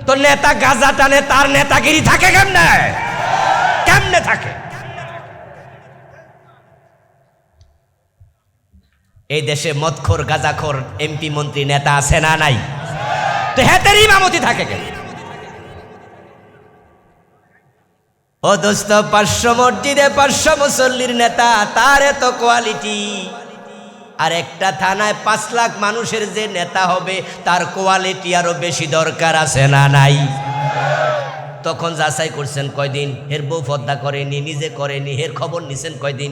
তো নেতা গাঁজা টানে, তার নেতাগিরি থাকে কেমনে? কেমনে থাকে? এই দেশে মদখোর গাঁজাখোর এমপি মন্ত্রী নেতা আছে না নাই? তো হেতের ইমামতি থাকে কেন? ও দোস্ত, 500 মসজিদে 500 মুসল্লির নেতা, তার এত কোয়ালিটি। আর একটা থানায় 5 লাখ মানুষের যে নেতা হবে, তার কোয়ালিটি আরো বেশি দরকার আছে না নাই? তখন যাচাই করছেন কয়দিন? এর বউ পর্দা করেনি, নিজে করেনি, এর খবর নিছেন কয়দিন?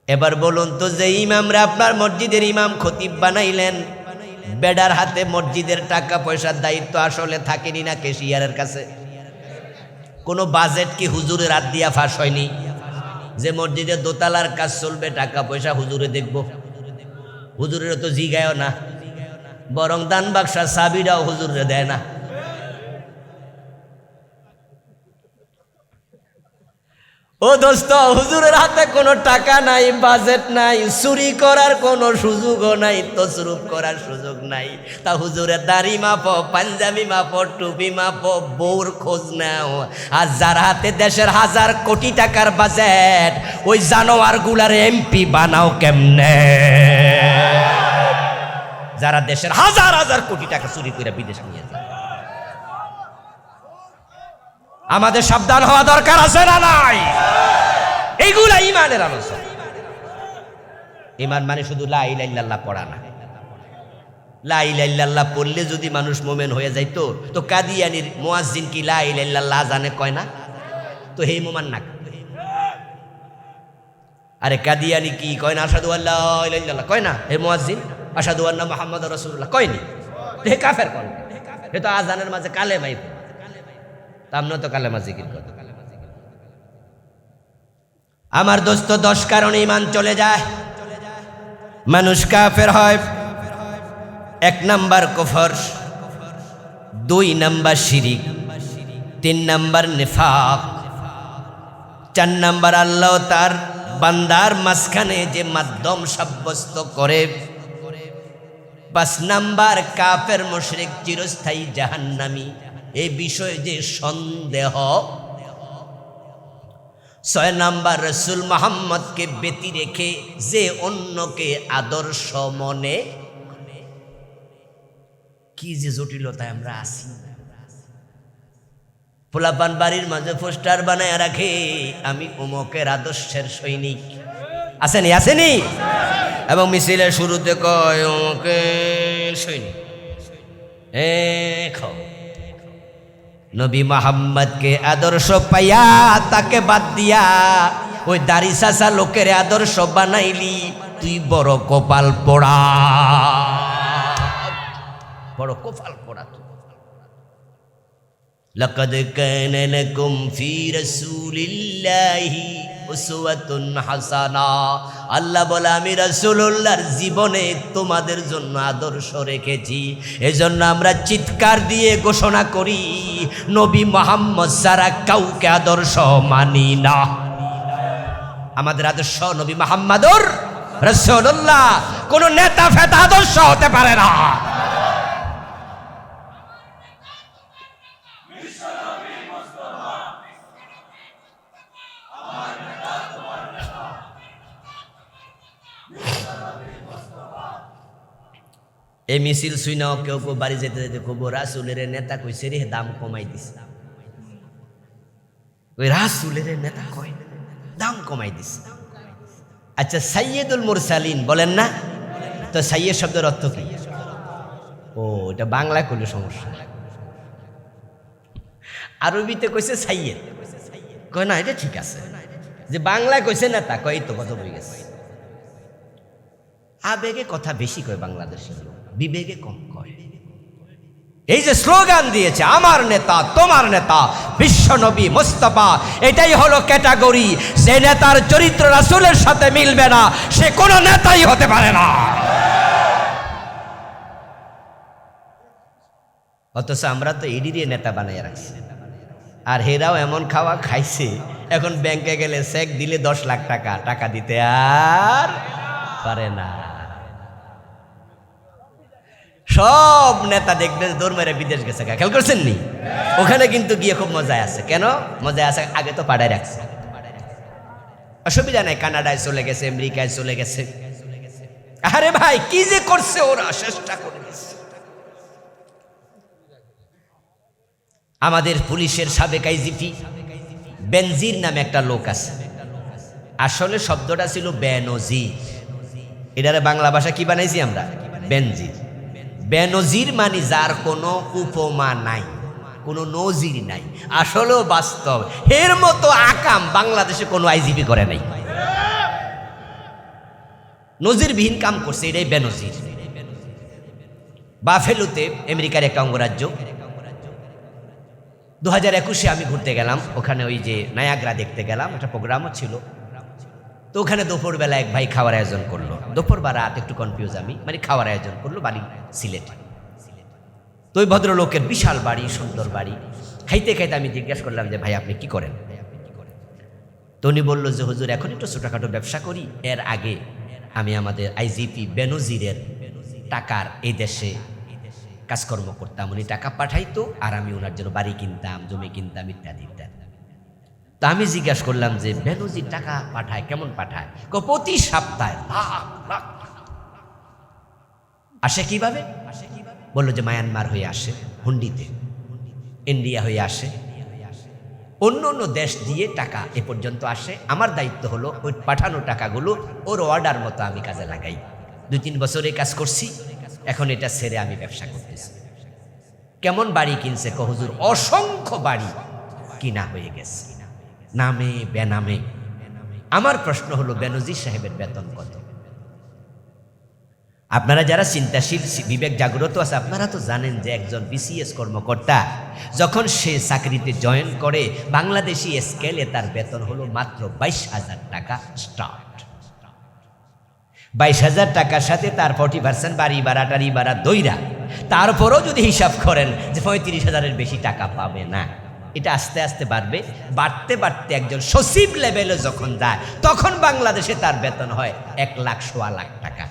এবার বলুন তো, যে ইমামরা আপনার মসজিদের ইমাম খতিব বানাইলেন, বেডার হাতে মসজিদের টাকা পয়সার দায়িত্ব আসলে থাকেনি না ক্যাশিয়ারের কাছে? কোনো বাজেট কি হুজুরের হাত দিয়া ফাঁস হয়নি যে মসজিদে দোতলার কাজ চলবে, টাকা পয়সা হুজুরে দেখব? হুজুরের তো জিগায়ও না, বরং দান বাক্সার চাবিটাও হুজুরে দেয় না। ও দোস্ত, হুজুরের হাতে কোনো টাকা নাই, বাজেট নাই, চুরি করার কোনো সুযোগও নাই, তসরুপ করার সুযোগ নাই। তা হুজুরের দাড়ি মাপো, পাঞ্জাবি মাপো, টুপি মাপো, বউর খোঁজ নাও। আর যার হাতে দেশের 1000 কোটি টাকার বাজেট, ওই জানোয়ার গুলার এমপি বানাও কেমনে? যারা দেশের 1000 কোটি টাকা চুরি করে বিদেশে নিয়ে যায়। আমাদের সাবধান হওয়া দরকার আছে না নাই? এইগুলা ইমানের আলোচনা। ইমান মানে শুধু লা ইলাহা ইল্লাল্লাহ পড়া না। লা ইলাহা ইল্লাল্লাহ পড়লে যদি মানুষ মোমেন হয়ে যাইতো, তো কাদিয়ানির মুয়াজ্জিন কি লা ইলাহা ইল্লাল্লাহ জানে কয় না? তো হে মোমান না। আরে কাদিয়ানি কি কয় না? আশহাদু আল্লা ইলাহা ইল্লাল্লাহ কয় না? হে মুয়াজ্জিন আশহাদু আন্না মুহাম্মাদুর রাসূলুল্লাহ কয়নি? হে কাফের কোন? হে তো আজানের মাঝে কালেমাই, তামনে তো কালেমা জিকির করে। আমার দোস্ত, 10 কারণে ইমান চলে যায়, মানুষ কাফের হয়। 1 নাম্বার কুফর, 2 নাম্বার শিরিক, 3 নাম্বার নিফাক, 4 নাম্বার আল্লাহ তার বান্দার মাঝখানে যে মাধ্যম সাব্যস্ত করে, 5 নাম্বার কাফের মুশরিক চিরস্থায়ী জাহান্নামী, এই বিষয়ে যে সন্দেহ। 6 নাম্বার রাসূল মুহাম্মদকে ব্যতি রেখে যে অন্যকে আদর্শ মনে। কি যে জটিলতায় আমরা আছি। পোলাপান বাড়ির মাঝে পোস্টার বানায় রাখে, আমি অমুকের আদর্শের সৈনিক। আসেনি আসেনি? এবং মিছিলের শুরুতে কয় অমুকের সৈনিক। নবী মুহাম্মদকে আদর্শ পাইয়া তাকে বাদ দিয়া ওই দাড়ি চাচা লোকের আদর্শ বানাইলি, তুই বড় কপাল পোড়া, বড় কপাল পোড়া। লাকাদ কানা লাকুম ফি রাসূলিল্লাহি উসওয়াতুন হাসানা। আল্লাহ বলে, আমি রাসূলুল্লাহর জীবনে তোমাদের জন্য আদর্শ রেখেছি। এজন্য আমরা চিৎকার দিয়ে ঘোষণা করি, নবী মুহাম্মদ ছাড়া কাউকে আদর্শ মানি না। আমাদের আদর্শ নবী মুহাম্মদুর রাসূলুল্লাহ, কোন নেতা ফেতা আদর্শ হতে পারে না। এই মিছিল শুনাও কেউ কেউ বাড়ি যেতে যেতে কব, রাসূলের নেতা কইছে রে দাম কমাই দিছে। ওই রাসূলের নেতা কয় দাম কমাই দিছে। আচ্ছা সাইয়্যিদুল মুরসালিন বলেন না, তো সাইয়্যিদ শব্দের অর্থ কি? ও এটা বাংলায় কোনো সমস্যা, আরবিতে কইছে সাইয়্যিদ, কয় না এটা ঠিক আছে, যে বাংলায় কইছে নেতা, কয় এই তো কত হয়ে গেছে। আবেগে কথা বেশি কয় বাংলাদেশের লোক, বিবেকে কম কয়। এই যে স্লোগান দিয়েছে আমার নেতা তোমার নেতা বিশ্বনবী মুস্তাফা, এটাই হলো ক্যাটাগরি। যে নেতার চরিত্র রাসূলের সাথে মিলবে না সে কোনো নেতাই হতে পারে না। অথচ আমরা তো এডিরে নেতা বানাইয়া রাখছি, আর হেরাও এমন খাওয়া খাইছে, এখন ব্যাংকে গেলে চেক দিলে 10 লাখ টাকা, টাকা দিতে আর পারে না। সব নেতা দেখবে দৌড় মেরে বিদেশ গেছে, খেয়াল করছেন নি? ওখানে কিন্তু গিয়ে খুব মজায় আছে। কেন মজায় আছে? আগে তো পাড়ায় রাখছে, অসুবিধা নাই, কানাডায় চলে গেছে, আমেরিকায় চলে গেছে। আরে ভাই কি যে করছে ওরা, চেষ্টা করে গেছে। আমাদের পুলিশের সাবেক আইজিপি বেনজির নামে একটা লোক আছে, আসলে শব্দটা ছিল বেনজির, এটারে বাংলা ভাষা কি বানাইছি আমরা? বেনজির। বেনজির মানে যার কোনো উপমা নাই, কোনো নজির নাই, আসলেও বাস্তব। এর মতো আকাম বাংলাদেশে কোনো আইজিপি করে নাই, নজিরবিহীন কাম করছে, এটাই বেনজির। বাফেলোতে আমেরিকার একটা অঙ্গরাজ্য, 2021-এ আমি ঘুরতে গেলাম ওখানে, ওই যে নায়াগ্রা দেখতে গেলাম, একটা প্রোগ্রামও ছিল। তো ওখানে দুপুরবেলা এক ভাই খাওয়ার আয়োজন করলো, দুপুর বা রাত একটু কনফিউজ আমি, মানে খাওয়ার আয়োজন করলো, বাড়ি সিলেটে। তো ওই ভদ্রলোকের বিশাল বাড়ি, সুন্দর বাড়ি। খাইতে খাইতে আমি জিজ্ঞাসা করলাম যে ভাই আপনি কি করেন? তো উনি বললো যে হুজুর এখন একটু ছোটোখাটো ব্যবসা করি, এর আগে আমি আমাদের আইজিপি বেনজিরের টাকার এই দেশে কাজকর্ম করতাম, উনি টাকা পাঠাইতো আর আমি ওনার জন্য বাড়ি কিনতাম, জমি কিনতাম, ইত্যাদি ইত্যাদি। তা আমি জিজ্ঞাসা করলাম যে বেনজির টাকা পাঠায়, কেমন পাঠায়? প্রতি সপ্তাহে আসে কিভাবে? বললো যে মায়ানমার হয়ে আসে হুন্ডিতে, ইন্ডিয়া হয়ে আসে, অন্য অন্য দেশ দিয়ে টাকা এ পর্যন্ত আসে। আমার দায়িত্ব হলো ওই পাঠানো টাকাগুলো ওর অর্ডার মতো আমি কাজে লাগাই। 2-3 বছর এই কাজ করছি, এখন এটা ছেড়ে আমি ব্যবসা করতেছি। কেমন বাড়ি কিনছে? হুজুর অসংখ্য বাড়ি কিনা হয়ে গেছে, নামে বেনামে। আমার প্রশ্ন হলো বেনজির সাহেবের বেতন কত? আপনারা যারা চিন্তাশীল, বিবেক জাগ্রত আছে, আপনারা তো জানেন যে একজন বিসিএস কর্মকর্তা যখন সে চাকরিতে জয়েন করে বাংলাদেশি স্কেলে তার বেতন হলো মাত্র 22,000 টাকা স্টার্ট। 22,000 টাকার সাথে তার 40% বাড়ি ভাড়া টাড়ি ভাড়া দইরা, তারপরও যদি হিসাব করেন যে 35,000-এর বেশি টাকা পাবে না। এটা আস্তে আস্তে বাড়বে, বাড়তে বাড়তে একজন সচিব লেভেলে যখন যায় তখন বাংলাদেশে তার বেতন হয় 1 লাখ, 1.25 লাখ টাকা।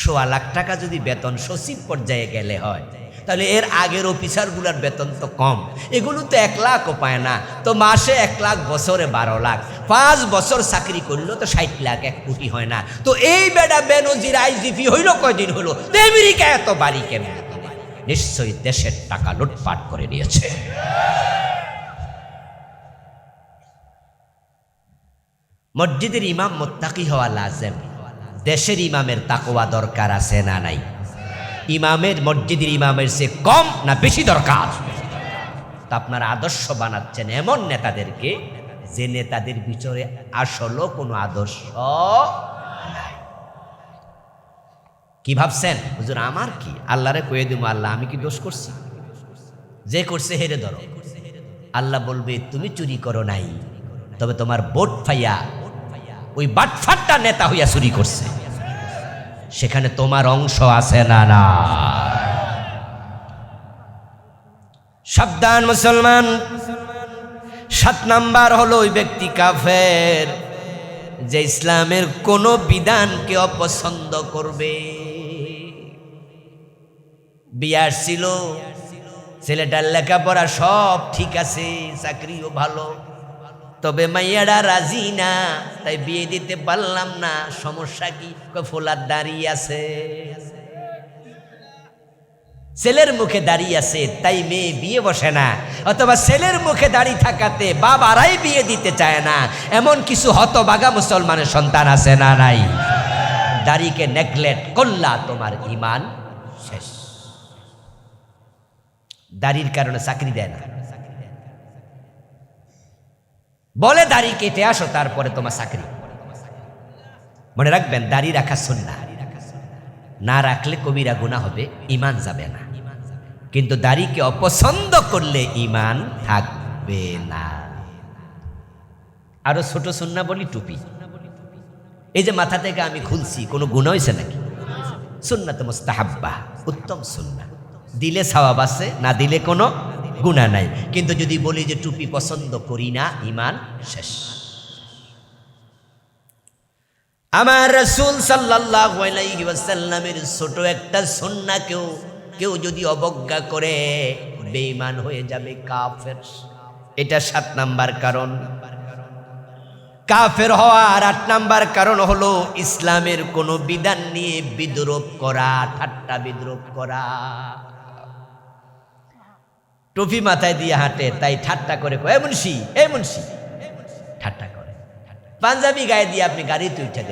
1.25 লাখ টাকা যদি বেতন সচিব পর্যায়ে গেলে হয়, তাহলে এর আগের অফিসারগুলোর বেতন তো কম, এগুলো তো 1 লাখও পায় না। তো মাসে 1 লাখ, বছরে 12 লাখ, 5 বছর চাকরি করলো তো 60 লাখ, 1 কোটি হয় না। তো এই বেটা বেনজির আইজিপি হইল কয়দিন হলো? তো আমেরিকা এত বাড়ি কেমন? নিশ্চয়ই দেশের টাকা লুটপাট করে নিয়েছে। মসজিদের ইমাম মুত্তাকি হওয়া লাজেম, দেশের ইমামের তাকওয়া দরকার আছে না নাই? ইমামের মসজিদের ইমামের চেয়ে কম না বেশি দরকার? তা আপনারা আদর্শ বানাচ্ছেন এমন নেতাদেরকে যে নেতাদের ভিতরে আসলে কোনো আদর্শ নাই। কি ভাবছেন হুজুর আমার কি? আল্লাহরে কয়ে দিব, আল্লাহ আমি কি দোষ করছি? যে করছে হেরে ধরো। আল্লাহ বলবে তুমি চুরি করো নাই, তবে তোমার বোট ফাইয়া ওই বাটফাট্টা নেতা হইয়া চুরি করছে, সেখানে তোমার অংশ আছে না? না। সাবধান মুসলমান। 7 নাম্বার হলো ওই ব্যক্তি কাফের যে ইসলামের কোন বিধানকে অপছন্দ করবে। বিয়ার ছিল, ছেলেটার লেখাপড়া সব ঠিক আছে, চাকরিও ভালো, তবে মাইয়ারা রাজি না, তাই বিয়ে দিতে পারলাম না। সমস্যা কি? ফোলার দাঁড়িয়ে আছে। ছেলের মুখে দাঁড়িয়ে আছে তাই মেয়ে বিয়ে বসে না, অথবা ছেলের মুখে দাঁড়িয়ে থাকাতে বাবারাই বিয়ে দিতে চায় না, এমন কিছু হতভাগা মুসলমানের সন্তান আছে না নাই? দাড়িকে নেগলেক্ট করলা, তোমার ঈমান শেষ। দাড়ির কারণে চাকরি দেয় না, বলে দাড়ি কেটে আসো তারপরে তোমার চাকরি। মনে রাখবেন, দাড়ি রাখা সুন্নাহ, না রাখলে কবিরা গুনাহ হবে, ঈমান যাবে না। কিন্তু দাড়িকে অপছন্দ করলে ঈমান থাকবে না। আরো ছোট সুন্নাহ বলি, টুপি। এই যে মাথা থেকে আমি খুলছি, কোনো গুনাহ হয়েছে নাকি? সুন্নাত মুস্তাহাব্বা, উত্তম সুন্নাহ। দিলে সওয়াব আছে, না দিলে কোনো গুনাহ নাই। কিন্তু যদি বলি যে টুপি পছন্দ করি না, ঈমান শেষ। আমার রাসূল সাল্লাল্লাহু আলাইহি ওয়াসাল্লামের ছোট একটা সুন্নাহ কেউ যদি অবজ্ঞা করে, বেঈমান হয়ে যাবে, কাফের। এটা 7 নাম্বার কারণ। কাফের হওয়ার 8 নাম্বার কারণ হলো ইসলামের কোনো বিধান নিয়ে বিদ্রোহ করা, ঠাট্টা বিদ্রোহ করা। টুপি মাথায় দিয়ে হাঁটে, তাই ঠাট্টা করে এ মুন্সি, এ মুন্সি, ঠাট্টা করে। পাঞ্জাবি গায়ে দিয়ে আপনি গাড়িতে উঠে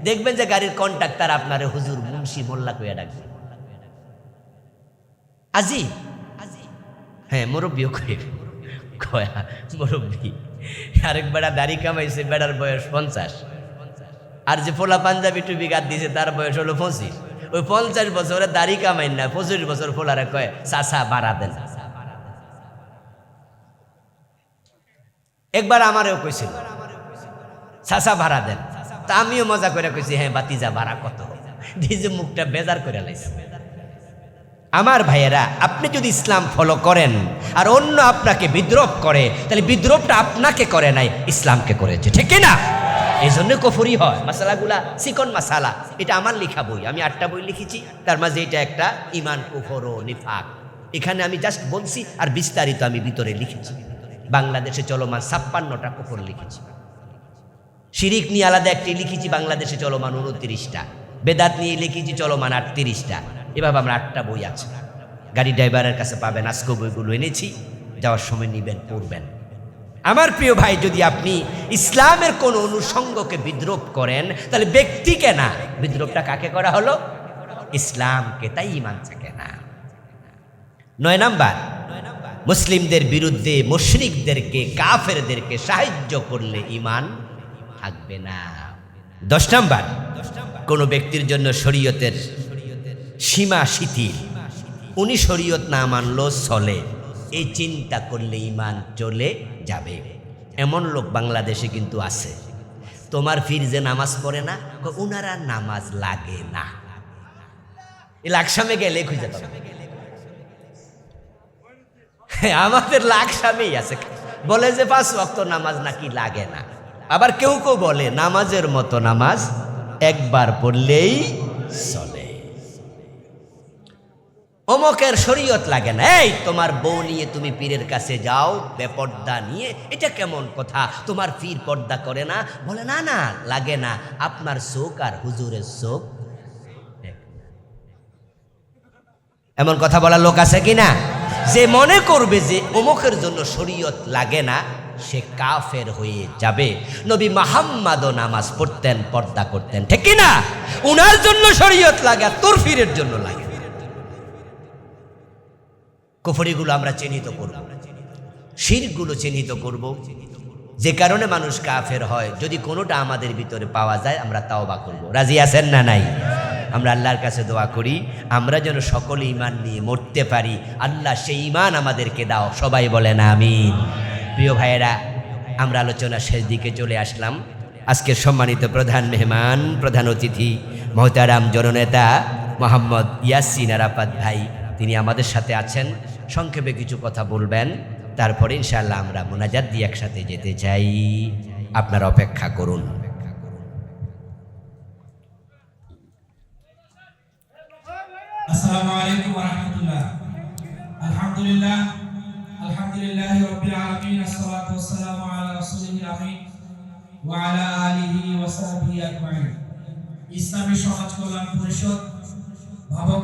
দেখবেন যে গাড়ির কন্ট্রাক্টর আপনারে হুজুর, মুন্সি, মোল্লা কইয়া ডাকবে। আজি, হ্যাঁ মুরব্বীও কয়া মুরব্বী। আরেক বেড়া দাড়ি কামাইছে, বেড়ার বয়স 50, আর যে পোলা পাঞ্জাবি টুপি গাদ দিয়েছে তার বয়স হলো 25। ওই 50 বছরে দাড়ি কামাই না, 25 বছর পোলারে কয় চাচা বাড়া দেন। একবার আমারও কইছিল চাচা ভাড়া দেন, তা আমিও মজা করে কইছি হ্যাঁ বাতিজা ভাড়া কত, দিয়ে মুখটা বেজার করে লাইছে। আমার ভাইয়েরা, আপনি যদি ইসলাম ফলো করেন আর অন্য আপনাকে বিদ্রোহ করে, তাহলে বিদ্রোহটা আপনাকে করে নাই, ইসলামকে করেছে, ঠিক না? এই জন্য কুফরি হয়। মাসালাগুলা চিকন মাসালা, এটা আমার লেখা বই, আমি 8টা বই লিখেছি, তার মাঝে এটা একটা, ঈমান, কুফর ও নিফাক। এখানে আমি জাস্ট বলছি, আর বিস্তারিত আমি ভিতরে লিখেছি। বাংলাদেশে চলমান 56টা কুফর লিখেছি। শিরিক নিয়ে আলাদা একটি লিখেছি, বাংলাদেশে চলমান 29টা। বেদাত নিয়ে লিখেছি চলমান 38টা। এভাবে আমরা 8টা বই আছে, গাড়ি ড্রাইভারের কাছে পাবেন। আজকে বইগুলো এনেছি, যাওয়ার সময় নিবেন, পড়বেন। আমার প্রিয় ভাই, যদি আপনি ইসলামের কোন অনুষঙ্গকে বিদ্রোহ করেন, তাহলে ব্যক্তিকে না, বিদ্রোহটা কাকে করা হলো? ইসলামকে, তাই ঈমান থাকে না। 9 নাম্বার, মুসলিমদের বিরুদ্ধে মুশরিকদেরকে, কাফেরদেরকে সাহায্য করলে ঈমান থাকবে না। 10 নাম্বার, কোন ব্যক্তির জন্য শরীয়তের সীমা শিথিল, উনি শরীয়ত না মানলেও চলে, এই চিন্তা করলে ঈমান চলে যাবে। এমন লোক বাংলাদেশে কিন্তু আছে। তোমার ফির যে নামাজ পড়ে না, উনারা নামাজ লাগে না, এই লাকসামে গেলে খুঁজে পাবে। আমাদের লাকসামেই আছে, বলে যে 5 ওয়াক্ত নামাজ নাকি লাগে না। আবার কেউ কেউ বলে নামাজের মতো নামাজ একবার পড়লেই চলে। অমকের শরীয়ত লাগে না। এই তোমার বউ নিয়ে তুমি পীরের কাছে যাও বেপর্দা নিয়ে, এটা কেমন কথা? তোমার পীর পর্দা করে না? বলে না না, লাগে না, আপনার চোখ আর হুজুরের চোখ। এমন কথা বলার লোক আছে কিনা? যে মনে করবে যে অমুকের জন্য শরীয়ত লাগে না, সে কাফের হয়ে যাবে। নবী মুহাম্মদও নামাজ পড়তেন, পর্দা করতেন, ঠিক কিনা? উনার জন্য শরীয়ত লাগে, তোর পীরের জন্য লাগে। কুফরিগুলো আমরা চিহ্নিত করব, শিরকগুলো চিহ্নিত করব, যে কারণে মানুষ কাফের হয়। যদি কোনোটা আমাদের ভিতরে পাওয়া যায়, আমরা তাওবা করব। রাজি আছেন না নাই? আমরা আল্লাহর কাছে দোয়া করি, আমরা যেন সকলে ঈমান নিয়ে মরতে পারি। আল্লাহ সেই ঈমান আমাদেরকে দাও, সবাই বলেন আমিন। প্রিয় ভাইয়েরা, আমরা আলোচনা শেষ দিকে চলে আসলাম। আজকের সম্মানিত প্রধান মেহমান, প্রধান অতিথি, মহতারাম জননেতা মোহাম্মদ ইয়াসিন আরাফাত ভাই, তিনি আমাদের সাথে আছেন। সংক্ষেপে কিছু কথা বলবেন, তারপরে ইনশাআল্লাহ আমরা মোনাজাত দিয়ে একসাথে যেতে চাই। আপনারা অপেক্ষা করুন। আসসালামু আলাইকুম ওয়া রাহমাতুল্লাহ। আলহামদুলিল্লাহ, আলহামদুলিল্লাহি রাব্বিল আলামিন, আসসালাতু ওয়াসসালামু আলা রাসূলিল আমিন ওয়া আলা আলিহি ওয়া সাহবিহি আজমাইন। ইসলামী সমাজ কল্যাণ পরিষদ ভাবক